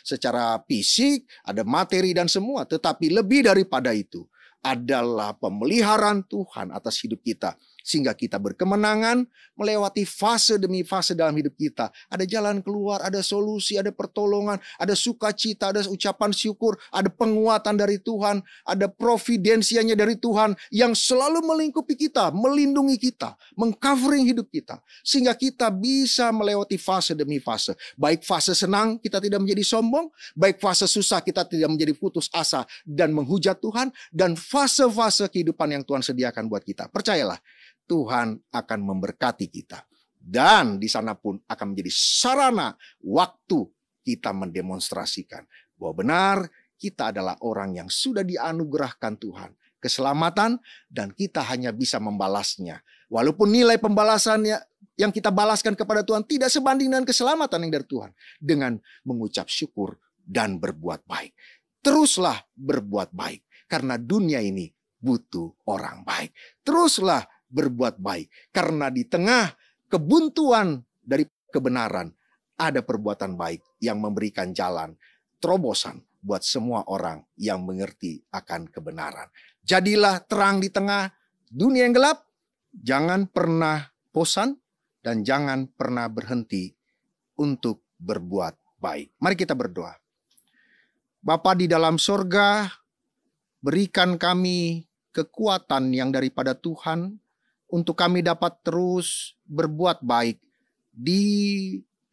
secara fisik, ada materi dan semua. Tetapi lebih daripada itu adalah pemeliharaan Tuhan atas hidup kita. Sehingga kita berkemenangan melewati fase demi fase dalam hidup kita. Ada jalan keluar, ada solusi, ada pertolongan, ada sukacita, ada ucapan syukur, ada penguatan dari Tuhan, ada providensianya dari Tuhan yang selalu melingkupi kita, melindungi kita, mengcovering hidup kita. Sehingga kita bisa melewati fase demi fase. Baik fase senang kita tidak menjadi sombong, baik fase susah kita tidak menjadi putus asa dan menghujat Tuhan, dan fase-fase kehidupan yang Tuhan sediakan buat kita. Percayalah, Tuhan akan memberkati kita. Dan di sana pun akan menjadi sarana waktu kita mendemonstrasikan bahwa benar kita adalah orang yang sudah dianugerahkan Tuhan keselamatan, dan kita hanya bisa membalasnya. Walaupun nilai pembalasannya yang kita balaskan kepada Tuhan tidak sebanding dengan keselamatan yang dari Tuhan. Dengan mengucap syukur dan berbuat baik. Teruslah berbuat baik. Karena dunia ini butuh orang baik. Teruslah berbuat baik. Karena di tengah kebuntuan dari kebenaran, ada perbuatan baik yang memberikan jalan, terobosan buat semua orang yang mengerti akan kebenaran. Jadilah terang di tengah dunia yang gelap. Jangan pernah bosan dan jangan pernah berhenti untuk berbuat baik. Mari kita berdoa. Bapa di dalam sorga, berikan kami kekuatan yang daripada Tuhan, untuk kami dapat terus berbuat baik di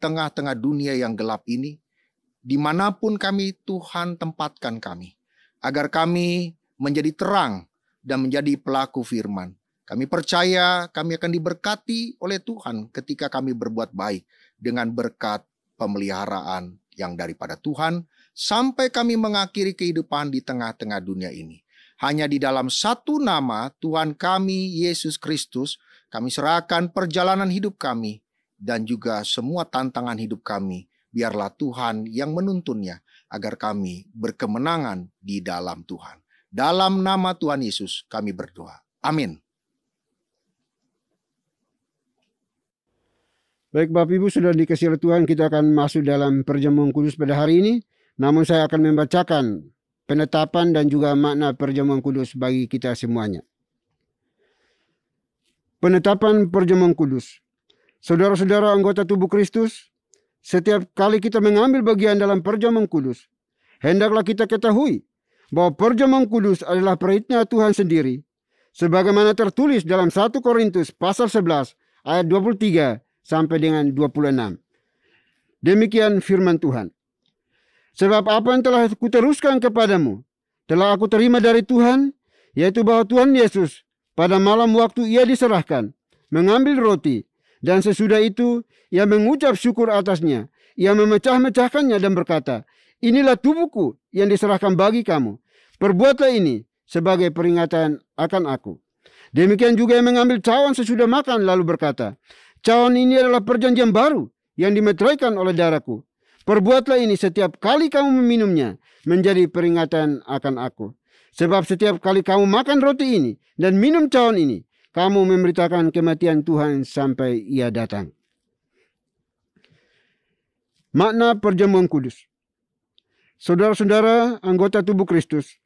tengah-tengah dunia yang gelap ini, dimanapun kami Tuhan tempatkan kami, agar kami menjadi terang dan menjadi pelaku firman. Kami percaya kami akan diberkati oleh Tuhan ketika kami berbuat baik dengan berkat pemeliharaan yang daripada Tuhan, sampai kami mengakhiri kehidupan di tengah-tengah dunia ini. Hanya di dalam satu nama Tuhan kami, Yesus Kristus, kami serahkan perjalanan hidup kami dan juga semua tantangan hidup kami. Biarlah Tuhan yang menuntunnya agar kami berkemenangan di dalam Tuhan. Dalam nama Tuhan Yesus kami berdoa. Amin. Baik Bapak Ibu, sudah dikasih oleh Tuhan, kita akan masuk dalam perjamuan kudus pada hari ini. Namun saya akan membacakan penetapan dan juga makna perjamuan kudus bagi kita semuanya. Penetapan perjamuan kudus. Saudara-saudara anggota tubuh Kristus, setiap kali kita mengambil bagian dalam perjamuan kudus, hendaklah kita ketahui bahwa perjamuan kudus adalah perintah Tuhan sendiri, sebagaimana tertulis dalam 1 Korintus pasal 11 ayat 23 sampai dengan 26. Demikian firman Tuhan. Sebab apa yang telah kuteruskan kepadamu, telah aku terima dari Tuhan, yaitu bahwa Tuhan Yesus pada malam waktu ia diserahkan, mengambil roti, dan sesudah itu ia mengucap syukur atasnya. Ia memecah-mecahkannya dan berkata, inilah tubuhku yang diserahkan bagi kamu. Perbuatlah ini sebagai peringatan akan aku. Demikian juga ia mengambil cawan sesudah makan lalu berkata, cawan ini adalah perjanjian baru yang dimeteraikan oleh darahku. Perbuatlah ini setiap kali kamu meminumnya menjadi peringatan akan aku. Sebab setiap kali kamu makan roti ini dan minum cawan ini, kamu memberitakan kematian Tuhan sampai ia datang. Makna perjamuan kudus. Saudara-saudara anggota tubuh Kristus,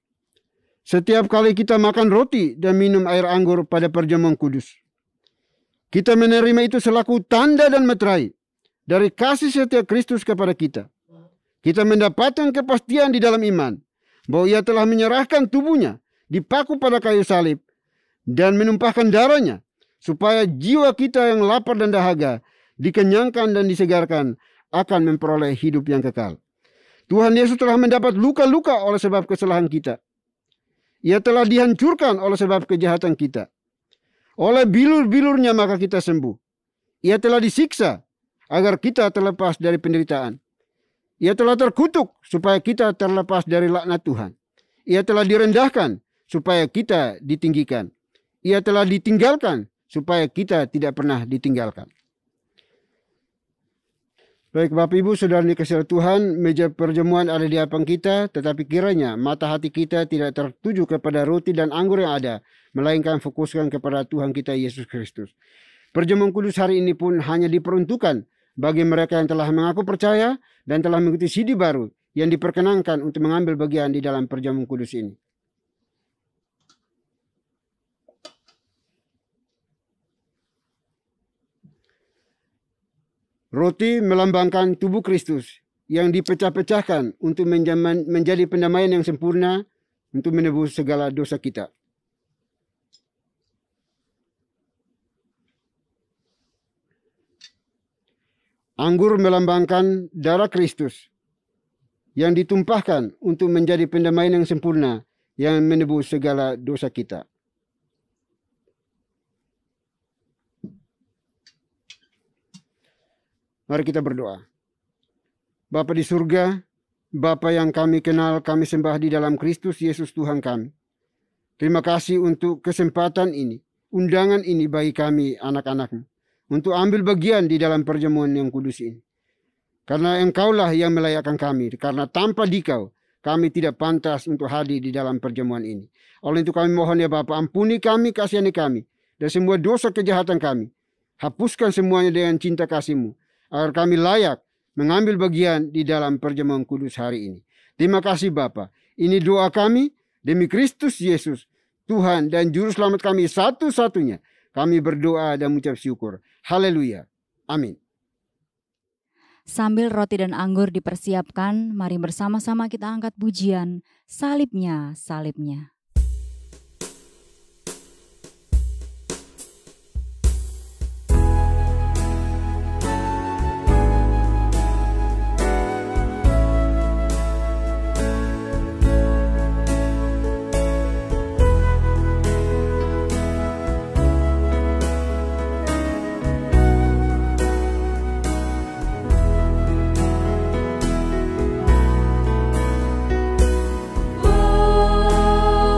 setiap kali kita makan roti dan minum air anggur pada perjamuan kudus, kita menerima itu selaku tanda dan meterai dari kasih setia Kristus kepada kita. Kita mendapatkan kepastian di dalam iman bahwa ia telah menyerahkan tubuhnya dipaku pada kayu salib dan menumpahkan darahnya supaya jiwa kita yang lapar dan dahaga dikenyangkan dan disegarkan akan memperoleh hidup yang kekal. Tuhan Yesus telah mendapat luka-luka oleh sebab kesalahan kita. Ia telah dihancurkan oleh sebab kejahatan kita. Oleh bilur-bilurnya maka kita sembuh. Ia telah disiksa agar kita terlepas dari penderitaan. Ia telah terkutuk supaya kita terlepas dari laknat Tuhan. Ia telah direndahkan supaya kita ditinggikan. Ia telah ditinggalkan supaya kita tidak pernah ditinggalkan. Baik Bapak Ibu Saudara dikasihi Tuhan, meja perjamuan ada di hadapan kita, tetapi kiranya mata hati kita tidak tertuju kepada roti dan anggur yang ada, melainkan fokuskan kepada Tuhan kita Yesus Kristus. Perjamuan kudus hari ini pun hanya diperuntukkan bagi mereka yang telah mengaku percaya dan telah mengikuti CD baru yang diperkenankan untuk mengambil bagian di dalam perjamuan kudus ini. Roti melambangkan tubuh Kristus yang dipecah-pecahkan untuk menjadi pendamaian yang sempurna untuk menebus segala dosa kita. Anggur melambangkan darah Kristus yang ditumpahkan untuk menjadi pendamaian yang sempurna yang menebus segala dosa kita. Mari kita berdoa. Bapa di surga, Bapa yang kami kenal, kami sembah di dalam Kristus Yesus Tuhan kami. Terima kasih untuk kesempatan ini, undangan ini bagi kami anak-anak-Mu, untuk ambil bagian di dalam perjamuan yang kudus ini. Karena Engkaulah yang melayakkan kami, karena tanpa Dikau kami tidak pantas untuk hadir di dalam perjamuan ini. Oleh itu kami mohon ya Bapa, ampuni kami, kasihani kami, dan semua dosa kejahatan kami. Hapuskan semuanya dengan cinta kasih-Mu, agar kami layak mengambil bagian di dalam perjamuan kudus hari ini. Terima kasih Bapa. Ini doa kami demi Kristus Yesus, Tuhan dan Juru Selamat kami satu-satunya. Kami berdoa dan mengucap syukur. Haleluya. Amin. Sambil roti dan anggur dipersiapkan, mari bersama-sama kita angkat pujian, salibnya, salibnya. Oh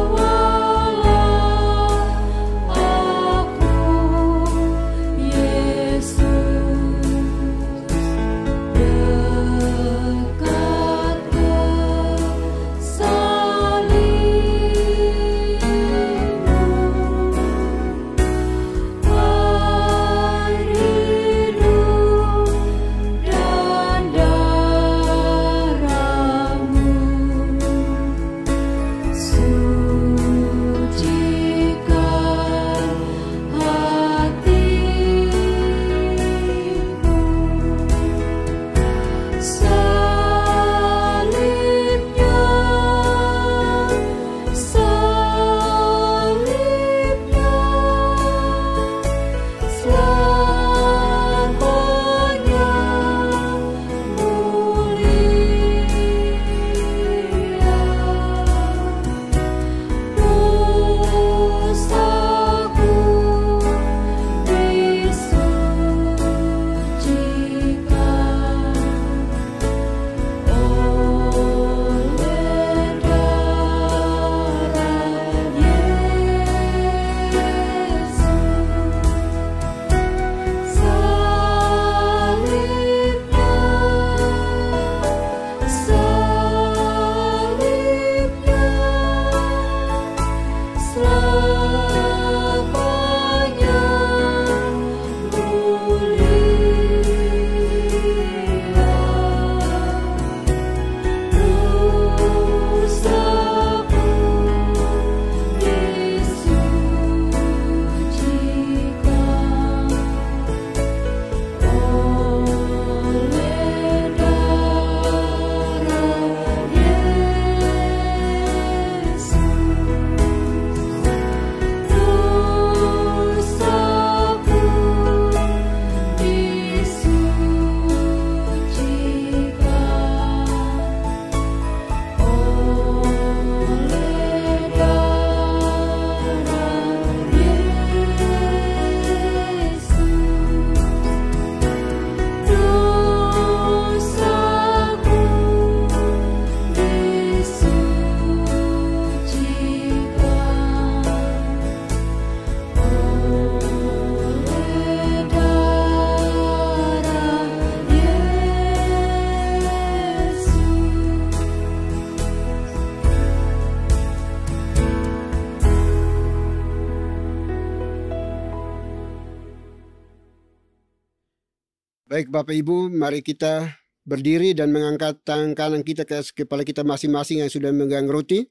Baik Bapak Ibu, mari kita berdiri dan mengangkat tangan kanan kita ke kepala kita masing-masing yang sudah memegang roti.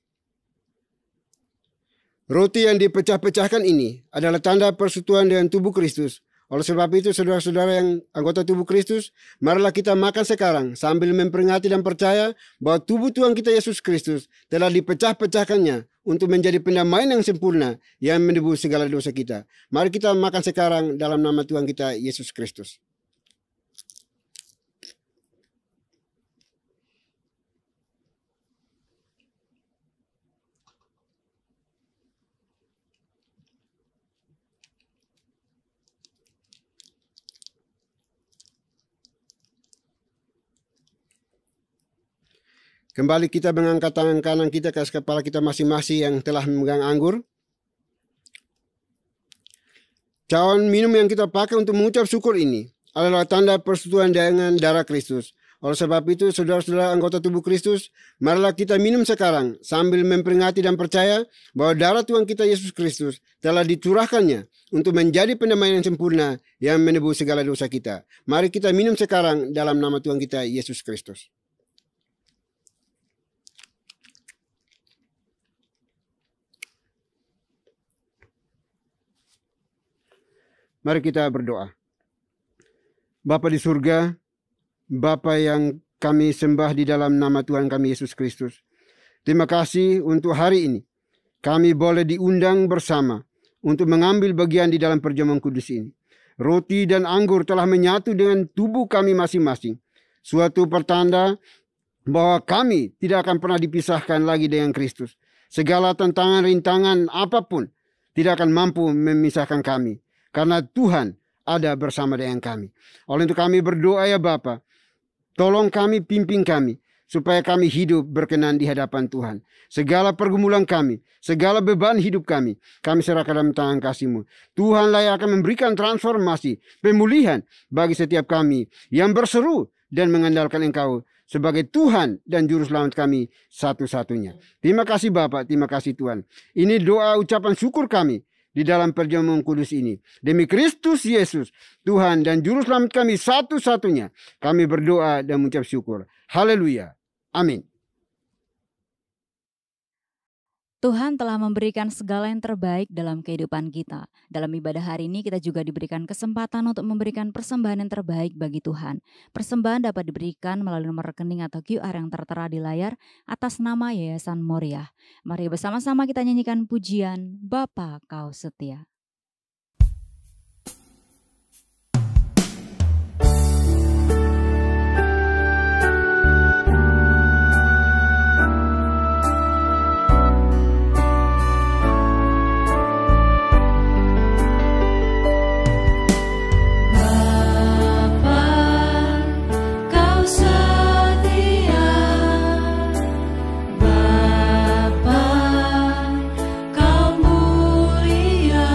Roti yang dipecah-pecahkan ini adalah tanda persekutuan dengan tubuh Kristus. Oleh sebab itu, saudara-saudara yang anggota tubuh Kristus, marilah kita makan sekarang sambil memperingati dan percaya bahwa tubuh Tuhan kita Yesus Kristus telah dipecah-pecahkannya untuk menjadi pendamaian yang sempurna yang menebus segala dosa kita. Mari kita makan sekarang dalam nama Tuhan kita Yesus Kristus. Kembali kita mengangkat tangan kanan kita ke kepala kita masing-masing yang telah memegang anggur. Cawan minum yang kita pakai untuk mengucap syukur ini adalah tanda persekutuan dengan darah Kristus. Oleh sebab itu, saudara-saudara anggota tubuh Kristus, marilah kita minum sekarang sambil memperingati dan percaya bahwa darah Tuhan kita Yesus Kristus telah dicurahkannya untuk menjadi pendamaian yang sempurna yang menebus segala dosa kita. Mari kita minum sekarang dalam nama Tuhan kita Yesus Kristus. Mari kita berdoa. Bapa di surga, Bapa yang kami sembah di dalam nama Tuhan kami Yesus Kristus. Terima kasih untuk hari ini. Kami boleh diundang bersama untuk mengambil bagian di dalam perjamuan kudus ini. Roti dan anggur telah menyatu dengan tubuh kami masing-masing. Suatu pertanda bahwa kami tidak akan pernah dipisahkan lagi dengan Kristus. Segala tantangan, rintangan apapun tidak akan mampu memisahkan kami. Karena Tuhan ada bersama dengan kami. Oleh itu kami berdoa ya Bapa, tolong kami, pimpin kami, supaya kami hidup berkenan di hadapan Tuhan. Segala pergumulan kami, segala beban hidup kami serahkan dalam tangan kasih-Mu. Tuhanlah yang akan memberikan transformasi, pemulihan bagi setiap kami yang berseru dan mengandalkan Engkau sebagai Tuhan dan Juru Selamat kami satu-satunya. Terima kasih Bapa, terima kasih Tuhan. Ini doa ucapan syukur kami di dalam perjamuan kudus ini. Demi Kristus Yesus, Tuhan dan Juru Selamat kami satu-satunya, kami berdoa dan mengucap syukur. Haleluya. Amin. Tuhan telah memberikan segala yang terbaik dalam kehidupan kita. Dalam ibadah hari ini kita juga diberikan kesempatan untuk memberikan persembahan yang terbaik bagi Tuhan. Persembahan dapat diberikan melalui nomor rekening atau QR yang tertera di layar atas nama Yayasan Moriah. Mari bersama-sama kita nyanyikan pujian Bapa Kau Setia. Bapa, Kau mulia.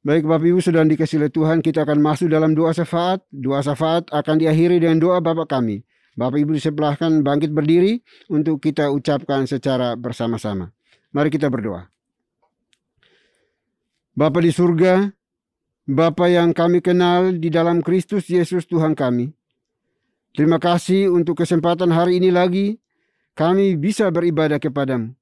Baik Bapak Ibu sedang dikasihi oleh Tuhan, kita akan masuk dalam doa syafaat. Doa syafaat akan diakhiri dengan doa Bapa kami. Bapak Ibu diseberangkan bangkit berdiri untuk kita ucapkan secara bersama-sama. Mari kita berdoa. Bapa di surga, Bapa yang kami kenal di dalam Kristus Yesus Tuhan kami. Terima kasih untuk kesempatan hari ini lagi kami bisa beribadah kepadamu.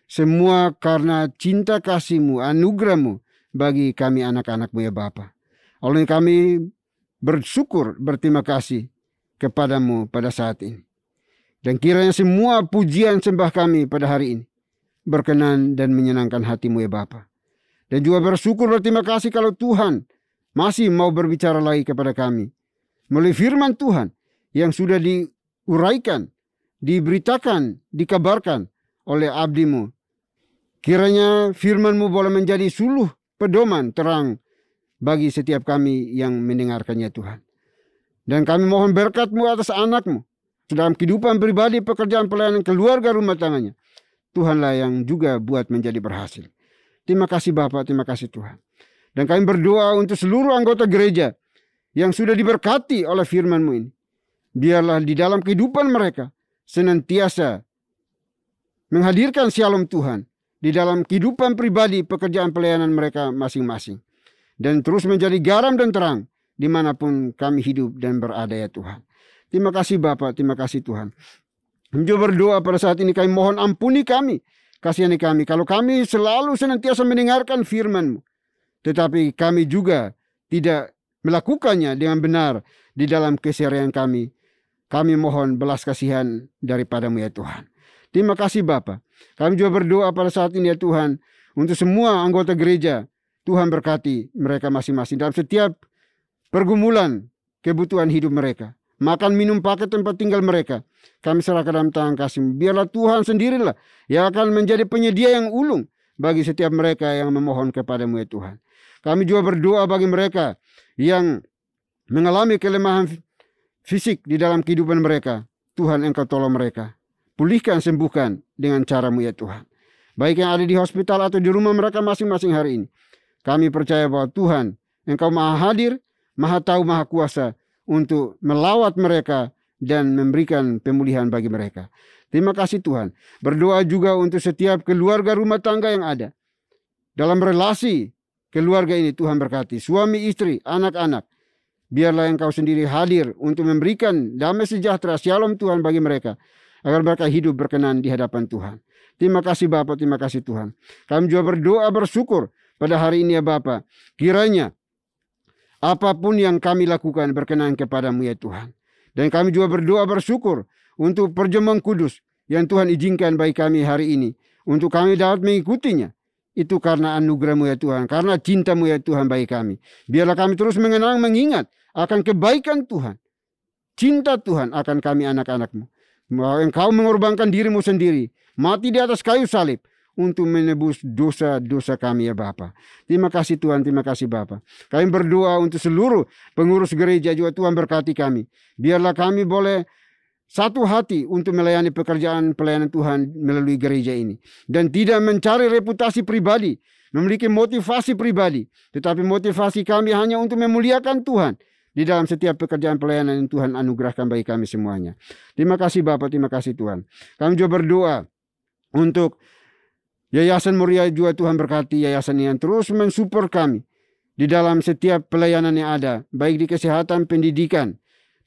Semua karena cinta kasih-Mu, anugerah-Mu bagi kami anak-anak-Mu ya Bapa. Oleh kami bersyukur, berterima kasih kepadamu pada saat ini. Dan kiranya semua pujian sembah kami pada hari ini berkenan dan menyenangkan hati-Mu ya Bapa. Dan juga bersyukur, berterima kasih kalau Tuhan masih mau berbicara lagi kepada kami melalui firman Tuhan yang sudah diuraikan, diberitakan, dikabarkan oleh abdi-Mu. Kiranya firman-Mu boleh menjadi suluh pedoman terang bagi setiap kami yang mendengarkannya Tuhan. Dan kami mohon berkat-Mu atas anak-Mu dalam kehidupan pribadi, pekerjaan, pelayanan, keluarga, rumah tangganya. Tuhanlah yang juga buat menjadi berhasil. Terima kasih Bapa, terima kasih Tuhan. Dan kami berdoa untuk seluruh anggota gereja yang sudah diberkati oleh firman-Mu ini. Biarlah di dalam kehidupan mereka senantiasa menghadirkan shalom Tuhan di dalam kehidupan pribadi, pekerjaan, pelayanan mereka masing-masing. Dan terus menjadi garam dan terang dimanapun kami hidup dan berada ya Tuhan. Terima kasih Bapa, terima kasih Tuhan. Kami juga berdoa pada saat ini, kami mohon ampuni kami, kasihani kami, kalau kami selalu senantiasa mendengarkan firman-Mu, tetapi kami juga tidak melakukannya dengan benar di dalam keseharian kami. Kami mohon belas kasihan daripada-Mu ya Tuhan. Terima kasih Bapa. Kami juga berdoa pada saat ini ya Tuhan, untuk semua anggota gereja. Tuhan berkati mereka masing-masing dalam setiap pergumulan kebutuhan hidup mereka. Makan, minum, pakai, tempat tinggal mereka. Kami serahkan dalam tangan kasih-Mu. Biarlah Tuhan sendirilah yang akan menjadi penyedia yang ulung bagi setiap mereka yang memohon kepada-Mu ya Tuhan. Kami juga berdoa bagi mereka yang mengalami kelemahan fisik di dalam kehidupan mereka. Tuhan, Engkau tolong mereka. Pulihkan, sembuhkan dengan cara-Mu ya Tuhan. Baik yang ada di hospital atau di rumah mereka masing-masing hari ini. Kami percaya bahwa Tuhan, Engkau maha hadir, maha tahu, maha kuasa untuk melawat mereka dan memberikan pemulihan bagi mereka. Terima kasih Tuhan. Berdoa juga untuk setiap keluarga rumah tangga yang ada. Dalam relasi keluarga ini Tuhan berkati. Suami, istri, anak-anak. Biarlah Engkau sendiri hadir untuk memberikan damai sejahtera, shalom Tuhan bagi mereka. Agar mereka hidup berkenan di hadapan Tuhan. Terima kasih Bapa, terima kasih Tuhan. Kami juga berdoa bersyukur pada hari ini ya Bapa. Kiranya apapun yang kami lakukan berkenan kepada-Mu ya Tuhan. Dan kami juga berdoa bersyukur untuk perjamuan kudus yang Tuhan izinkan bagi kami hari ini. Untuk kami dapat mengikutinya. Itu karena anugerah-Mu ya Tuhan. Karena cinta-Mu ya Tuhan bagi kami. Biarlah kami terus mengenang, mengingat akan kebaikan Tuhan. Cinta Tuhan akan kami anak-anak-Mu. Bahwa Engkau mengorbankan diri-Mu sendiri. Mati di atas kayu salib. Untuk menebus dosa-dosa kami ya Bapa. Terima kasih Tuhan, terima kasih Bapa. Kami berdoa untuk seluruh pengurus gereja juga Tuhan berkati kami. Biarlah kami boleh satu hati untuk melayani pekerjaan pelayanan Tuhan melalui gereja ini. Dan tidak mencari reputasi pribadi. Memiliki motivasi pribadi. Tetapi motivasi kami hanya untuk memuliakan Tuhan. Di dalam setiap pekerjaan pelayanan yang Tuhan anugerahkan bagi kami semuanya. Terima kasih Bapa, terima kasih Tuhan. Kami juga berdoa untuk Yayasan Moria juga Tuhan berkati yayasan yang terus mensupport kami di dalam setiap pelayanan yang ada, baik di kesehatan, pendidikan,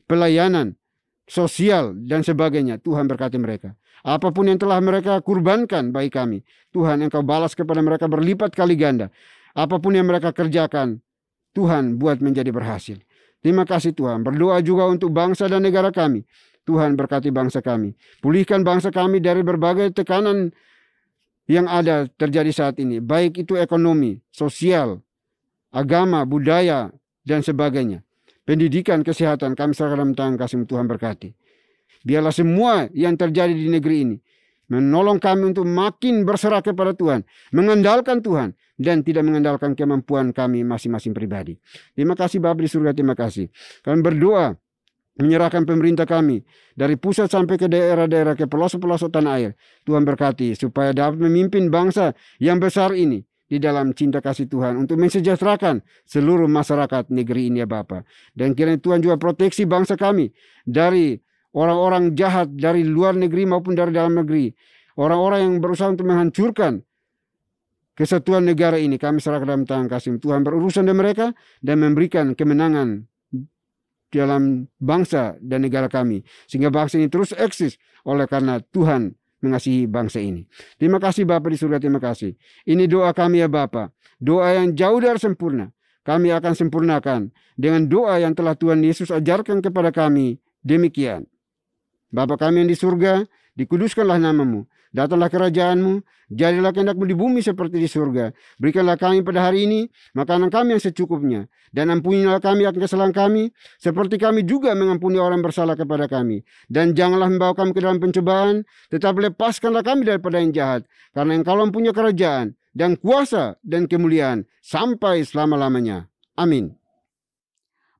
pelayanan, sosial, dan sebagainya. Tuhan berkati mereka. Apapun yang telah mereka kurbankan bagi kami, Tuhan Engkau balas kepada mereka berlipat kali ganda. Apapun yang mereka kerjakan, Tuhan buat menjadi berhasil. Terima kasih Tuhan. Berdoa juga untuk bangsa dan negara kami. Tuhan berkati bangsa kami. Pulihkan bangsa kami dari berbagai tekanan yang ada terjadi saat ini, baik itu ekonomi, sosial, agama, budaya, dan sebagainya. Pendidikan, kesehatan, kami serahkan dalam tangan kasih-Mu Tuhan berkati. Biarlah semua yang terjadi di negeri ini menolong kami untuk makin berserah kepada Tuhan, mengandalkan Tuhan, dan tidak mengandalkan kemampuan kami masing-masing pribadi. Terima kasih Bapa di surga, terima kasih. Kami berdoa menyerahkan pemerintah kami dari pusat sampai ke daerah-daerah, ke pelosok-pelosok tanah air. Tuhan berkati supaya dapat memimpin bangsa yang besar ini di dalam cinta kasih Tuhan untuk mensejahterakan seluruh masyarakat negeri ini ya Bapa. Dan kiranya Tuhan juga proteksi bangsa kami dari orang-orang jahat dari luar negeri maupun dari dalam negeri. Orang-orang yang berusaha untuk menghancurkan kesatuan negara ini, kami serahkan dalam tangan kasih Tuhan, berurusan dengan mereka dan memberikan kemenangan dalam bangsa dan negara kami, sehingga bangsa ini terus eksis oleh karena Tuhan mengasihi bangsa ini. Terima kasih Bapa di surga, terima kasih. Ini doa kami ya Bapa, doa yang jauh dari sempurna. Kami akan sempurnakan dengan doa yang telah Tuhan Yesus ajarkan kepada kami. Demikian. Bapa kami yang di surga, dikuduskanlah namamu. Datanglah kerajaanmu, jadilah kehendakmu di bumi seperti di surga. Berikanlah kami pada hari ini makanan kami yang secukupnya. Dan ampunilah kami akan kesalahan kami, seperti kami juga mengampuni orang bersalah kepada kami. Dan janganlah membawa kami ke dalam pencobaan, tetapi lepaskanlah kami daripada yang jahat. Karena Engkau mempunyai kerajaan, dan kuasa, dan kemuliaan, sampai selama-lamanya. Amin.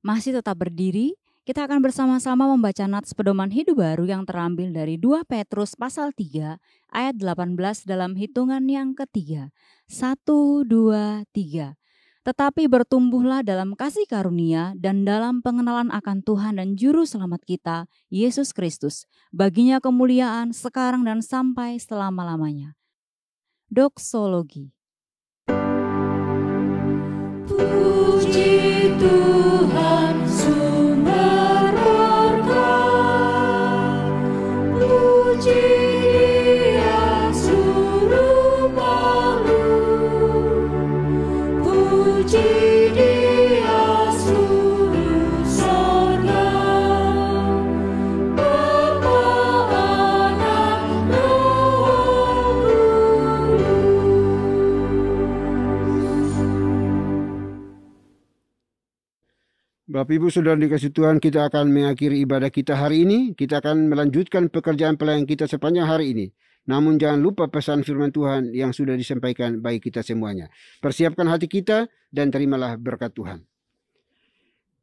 Masih tetap berdiri, kita akan bersama-sama membaca nats pedoman hidup baru yang terambil dari 2 Petrus pasal 3 ayat 18 dalam hitungan yang ketiga. 1, 2, 3. Tetapi bertumbuhlah dalam kasih karunia dan dalam pengenalan akan Tuhan dan Juru Selamat kita, Yesus Kristus. Baginya kemuliaan sekarang dan sampai selama-lamanya. Doksologi. Puji Tuhan sumber berkah, puji Dia suruh makhluk, puji Dia suruh sorga, Bapa, Anak, Roh Kudus. Bapak Ibu Saudara dikasih Tuhan, kita akan mengakhiri ibadah kita hari ini. Kita akan melanjutkan pekerjaan pelayan kita sepanjang hari ini. Namun jangan lupa pesan firman Tuhan yang sudah disampaikan bagi kita semuanya. Persiapkan hati kita dan terimalah berkat Tuhan.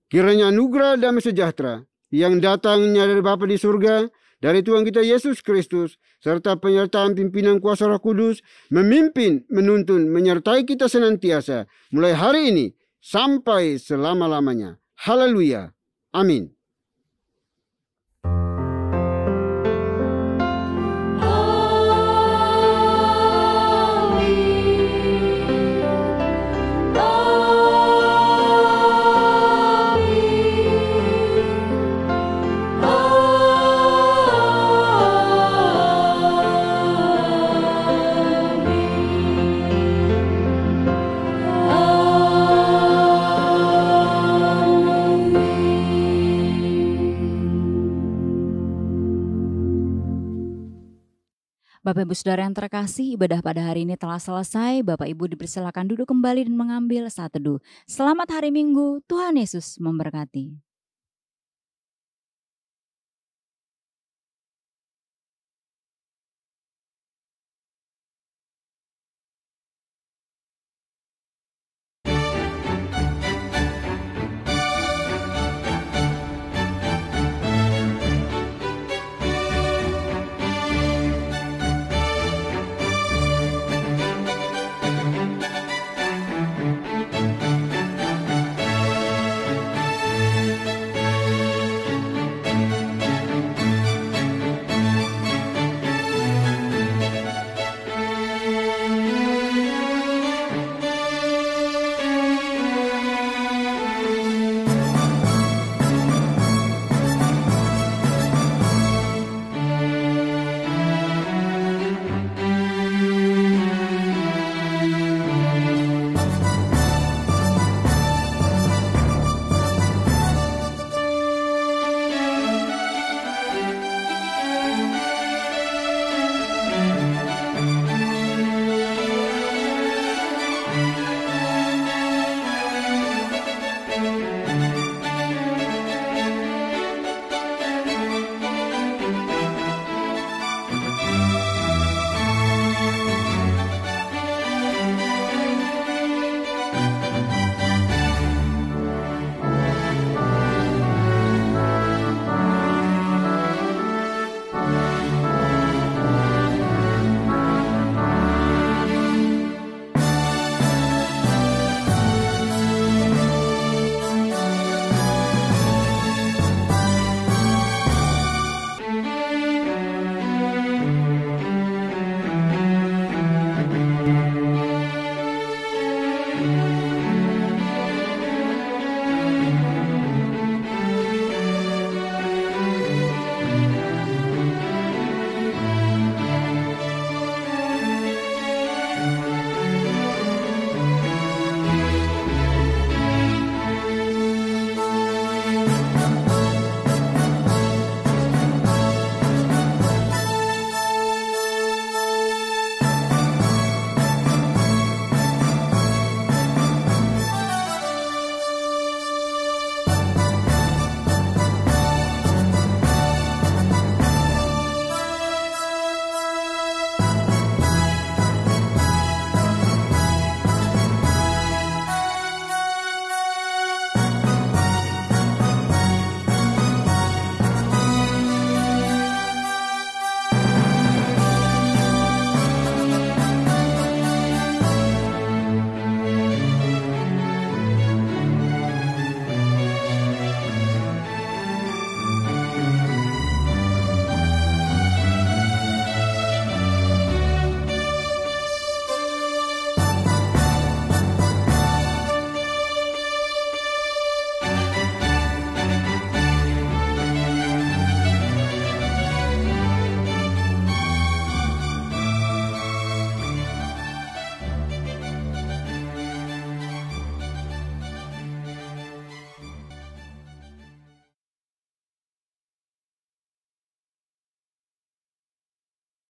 Kiranya anugerah damai sejahtera yang datangnya dari Bapa di surga, dari Tuhan kita Yesus Kristus, serta penyertaan pimpinan kuasa Roh Kudus, memimpin, menuntun, menyertai kita senantiasa, mulai hari ini sampai selama-lamanya. Haleluya. Amin. Bapak Ibu Saudara yang terkasih, ibadah pada hari ini telah selesai. Bapak Ibu dipersilakan duduk kembali dan mengambil saat teduh. Selamat hari Minggu, Tuhan Yesus memberkati.